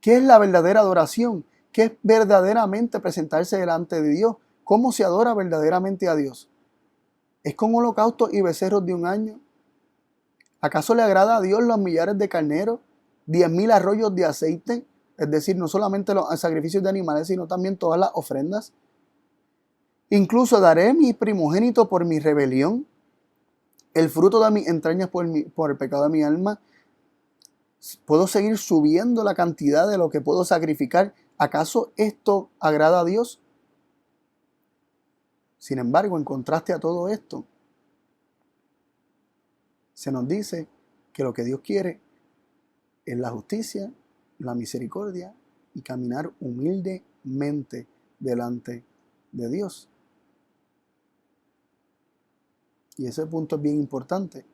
¿Qué es la verdadera adoración? ¿Qué es verdaderamente presentarse delante de Dios? ¿Cómo se adora verdaderamente a Dios? ¿Es con holocaustos y becerros de un año? ¿Acaso le agrada a Dios los millares de carneros, 10,000 arroyos de aceite? Es decir, no solamente los sacrificios de animales, sino también todas las ofrendas. Incluso daré mi primogénito por mi rebelión, el fruto de mis entrañas por el pecado de mi alma. ¿Puedo seguir subiendo la cantidad de lo que puedo sacrificar? ¿Acaso esto agrada a Dios? Sin embargo, en contraste a todo esto, se nos dice que lo que Dios quiere es la justicia, la misericordia y caminar humildemente delante de Dios. Y ese punto es bien importante.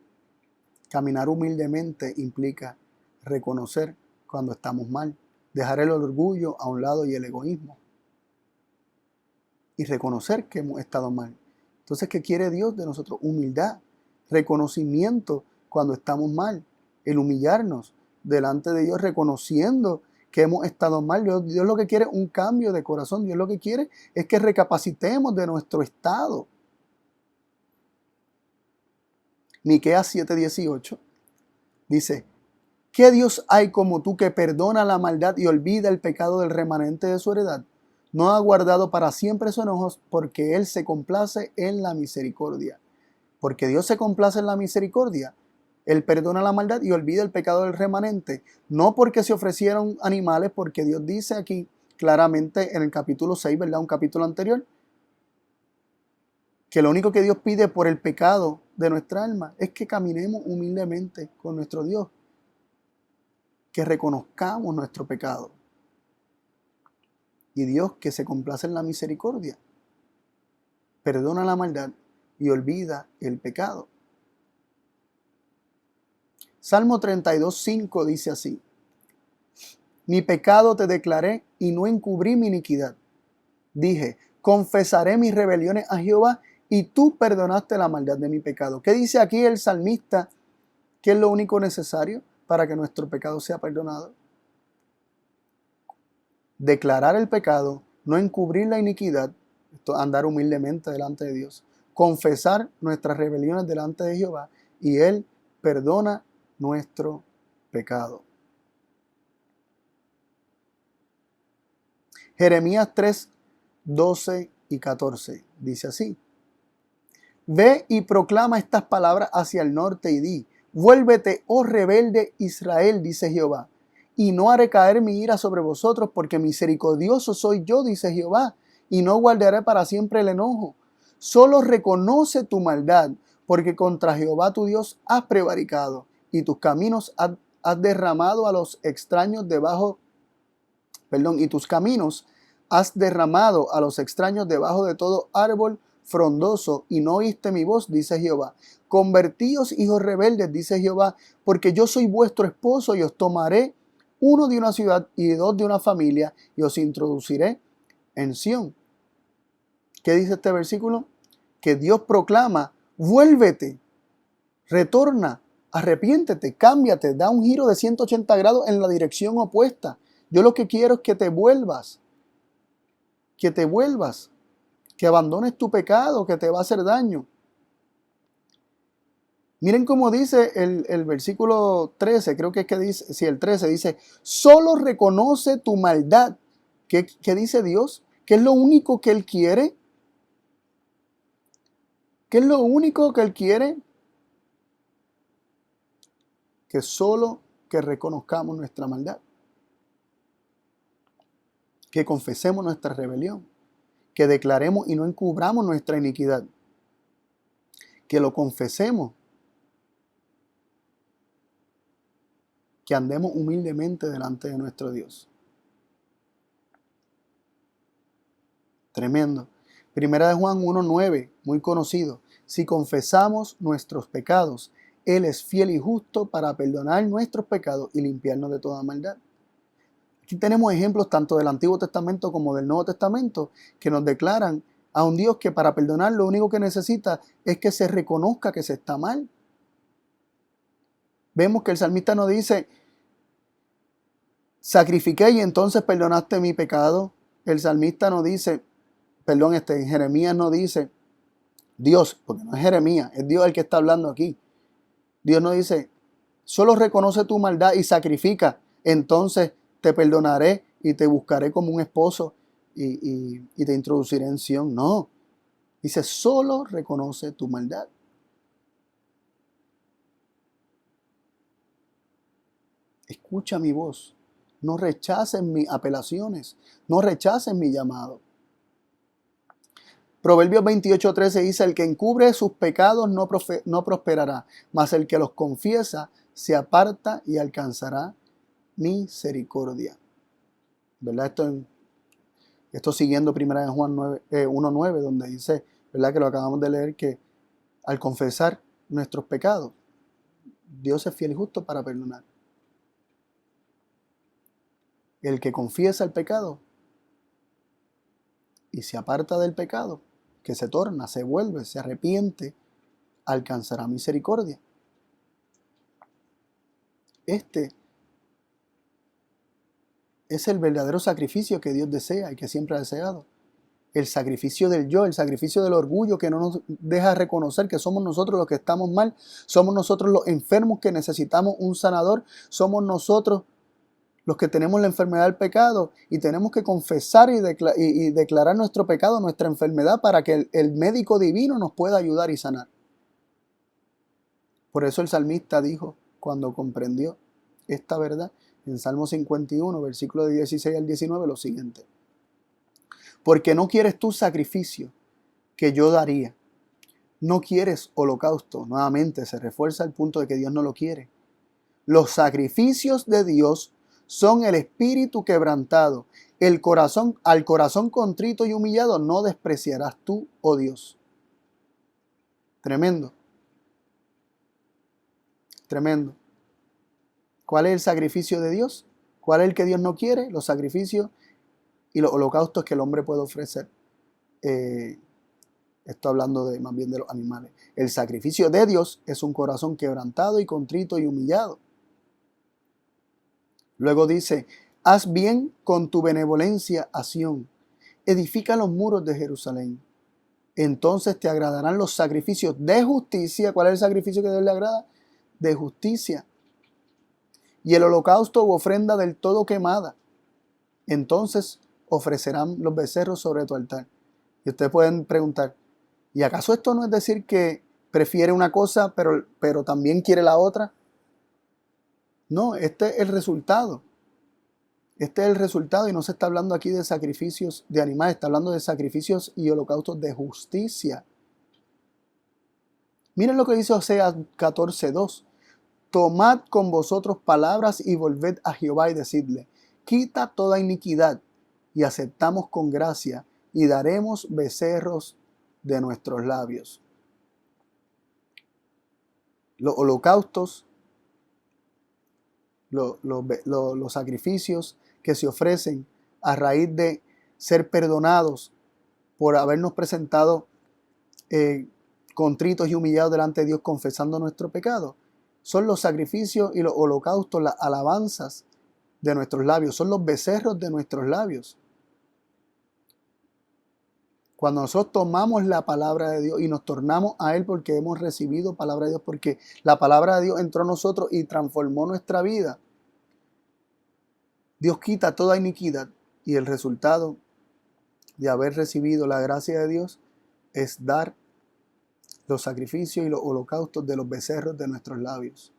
Caminar humildemente implica reconocer cuando estamos mal, dejar el orgullo a un lado y el egoísmo, y reconocer que hemos estado mal. Entonces, ¿qué quiere Dios de nosotros? Humildad, reconocimiento cuando estamos mal, el humillarnos delante de Dios reconociendo que hemos estado mal. Dios lo que quiere es un cambio de corazón. Dios lo que quiere es que recapacitemos de nuestro estado. Miqueas 7:18 dice: ¿qué Dios hay como tú que perdona la maldad y olvida el pecado del remanente de su heredad? No ha guardado para siempre sus enojos, porque Él se complace en la misericordia. Porque Dios se complace en la misericordia. Él perdona la maldad y olvida el pecado del remanente. No porque se ofrecieron animales, porque Dios dice aquí claramente en el capítulo 6, ¿verdad? Un capítulo anterior, que lo único que Dios pide por el pecado de nuestra alma es que caminemos humildemente con nuestro Dios, que reconozcamos nuestro pecado. Y Dios, que se complace en la misericordia, perdona la maldad y olvida el pecado. Salmo 32:5 dice así: mi pecado te declaré y no encubrí mi iniquidad. Dije, confesaré mis rebeliones a Jehová, y tú perdonaste la maldad de mi pecado. ¿Qué dice aquí el salmista? ¿Qué es lo único necesario para que nuestro pecado sea perdonado? Declarar el pecado, no encubrir la iniquidad, esto, andar humildemente delante de Dios, confesar nuestras rebeliones delante de Jehová, y Él perdona nuestro pecado. Jeremías 3:12 y 14 dice así: ve y proclama estas palabras hacia el norte y di, Vuélvete, oh rebelde Israel, dice Jehová, y no haré caer mi ira sobre vosotros, porque misericordioso soy yo, dice Jehová, y no guardaré para siempre el enojo. Solo reconoce tu maldad, porque contra Jehová tu Dios has prevaricado, y tus caminos has derramado a los extraños y tus caminos has derramado a los extraños debajo de todo árbol frondoso, y no oíste mi voz, dice Jehová. Convertíos, hijos rebeldes, dice Jehová, porque yo soy vuestro esposo, y os tomaré uno de una ciudad y dos de una familia, y os introduciré en Sión. ¿Qué dice este versículo? Que Dios proclama: vuélvete, retorna, arrepiéntete, cámbiate, da un giro de 180 grados en la dirección opuesta. Yo lo que quiero es que te vuelvas, que abandones tu pecado que te va a hacer daño. Miren cómo dice el versículo 13, creo que es que dice, si el 13 dice, solo reconoce tu maldad. ¿Qué dice Dios? ¿Qué es lo único que Él quiere? ¿Qué es lo único que Él quiere? Que solo que reconozcamos nuestra maldad. Que confesemos nuestra rebelión. Que declaremos y no encubramos nuestra iniquidad. Que lo confesemos. Que andemos humildemente delante de nuestro Dios. Tremendo. Primera de Juan 1:9, muy conocido. Si confesamos nuestros pecados, Él es fiel y justo para perdonar nuestros pecados y limpiarnos de toda maldad. Aquí tenemos ejemplos tanto del Antiguo Testamento como del Nuevo Testamento que nos declaran a un Dios que para perdonar lo único que necesita es que se reconozca que se está mal. Vemos que el salmista no dice, sacrifiqué y entonces perdonaste mi pecado. El salmista no dice, en Jeremías no dice, Dios, porque no es Jeremías, es Dios el que está hablando aquí. Dios no dice, solo reconoce tu maldad y sacrifica, entonces te perdonaré y te buscaré como un esposo y te introduciré en Sión. No, dice, solo reconoce tu maldad. Escucha mi voz, no rechaces mis apelaciones, no rechaces mi llamado. Proverbios 28:13 dice, el que encubre sus pecados no prosperará, mas el que los confiesa se aparta y alcanzará misericordia. ¿Verdad? Esto siguiendo 1 de Juan 1:9, donde dice, ¿verdad? Que lo acabamos de leer, que al confesar nuestros pecados, Dios es fiel y justo para perdonar. El que confiesa el pecado y se aparta del pecado, que se torna, se vuelve, se arrepiente, alcanzará misericordia. Este es el verdadero sacrificio que Dios desea y que siempre ha deseado. El sacrificio del yo, el sacrificio del orgullo que no nos deja reconocer que somos nosotros los que estamos mal, somos nosotros los enfermos que necesitamos un sanador, somos nosotros los que tenemos la enfermedad del pecado y tenemos que confesar y declarar nuestro pecado, nuestra enfermedad, para que el médico divino nos pueda ayudar y sanar. Por eso el salmista dijo, cuando comprendió esta verdad, en Salmo 51, versículo de 16 al 19, lo siguiente. Porque no quieres tu sacrificio que yo daría. No quieres holocausto. Nuevamente se refuerza el punto de que Dios no lo quiere. Los sacrificios de Dios son el espíritu quebrantado. Al corazón contrito y humillado no despreciarás tú, oh Dios. Tremendo. Tremendo. ¿Cuál es el sacrificio de Dios? ¿Cuál es el que Dios no quiere? Los sacrificios y los holocaustos que el hombre puede ofrecer. Estoy hablando más bien de los animales. El sacrificio de Dios es un corazón quebrantado y contrito y humillado. Luego dice, haz bien con tu benevolencia a Sión, edifica los muros de Jerusalén. Entonces te agradarán los sacrificios de justicia. ¿Cuál es el sacrificio que a Dios le agrada? De justicia. Y el holocausto u ofrenda del todo quemada. Entonces ofrecerán los becerros sobre tu altar. Y ustedes pueden preguntar, ¿y acaso esto no es decir que prefiere una cosa, pero también quiere la otra. No, este es el resultado. Este es el resultado y no se está hablando aquí de sacrificios de animales, está hablando de sacrificios y holocaustos de justicia. Miren lo que dice Oseas 14:2. Tomad con vosotros palabras y volved a Jehová y decidle, quita toda iniquidad y aceptamos con gracia y daremos becerros de nuestros labios. Los holocaustos, los sacrificios que se ofrecen a raíz de ser perdonados por habernos presentado contritos y humillados delante de Dios confesando nuestro pecado, son los sacrificios y los holocaustos, las alabanzas de nuestros labios, son los becerros de nuestros labios. Cuando nosotros tomamos la palabra de Dios y nos tornamos a Él porque hemos recibido palabra de Dios, porque la palabra de Dios entró a nosotros y transformó nuestra vida, Dios quita toda iniquidad y el resultado de haber recibido la gracia de Dios es dar los sacrificios y los holocaustos de los becerros de nuestros labios.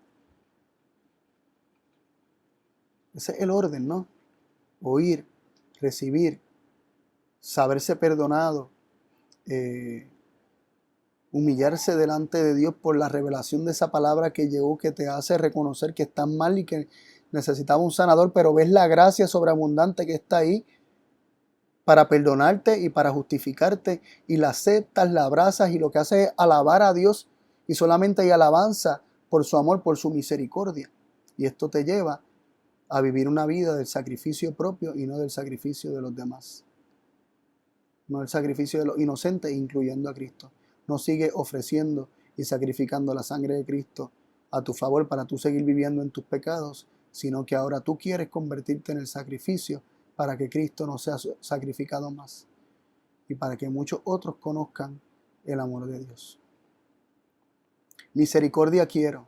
Ese es el orden, ¿no? Oír, recibir, saberse perdonado, humillarse delante de Dios por la revelación de esa palabra que llegó, que te hace reconocer que estás mal y que necesitaba un sanador, pero ves la gracia sobreabundante que está ahí para perdonarte y para justificarte, y la aceptas, la abrazas y lo que haces es alabar a Dios, y solamente hay alabanza por su amor, por su misericordia. Y esto te lleva a vivir una vida del sacrificio propio y no del sacrificio de los demás. No el sacrificio de los inocentes, incluyendo a Cristo. No sigue ofreciendo y sacrificando la sangre de Cristo a tu favor para tú seguir viviendo en tus pecados, sino que ahora tú quieres convertirte en el sacrificio para que Cristo no sea sacrificado más y para que muchos otros conozcan el amor de Dios. Misericordia quiero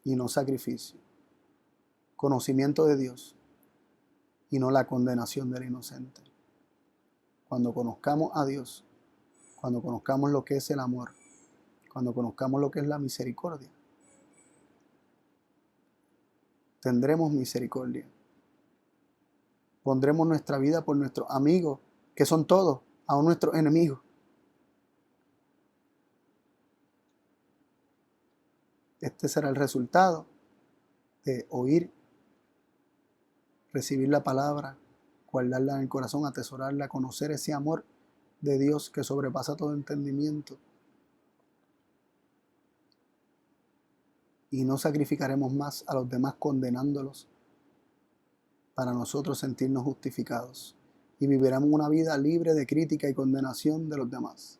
y no sacrificio. Conocimiento de Dios y no la condenación del inocente. Cuando conozcamos a Dios, cuando conozcamos lo que es el amor, cuando conozcamos lo que es la misericordia, tendremos misericordia. Pondremos nuestra vida por nuestros amigos, que son todos, aun nuestros enemigos. Este será el resultado de oír, recibir la palabra, guardarla en el corazón, atesorarla, conocer ese amor de Dios que sobrepasa todo entendimiento. Y no sacrificaremos más a los demás condenándolos para nosotros sentirnos justificados. Y viviremos una vida libre de crítica y condenación de los demás.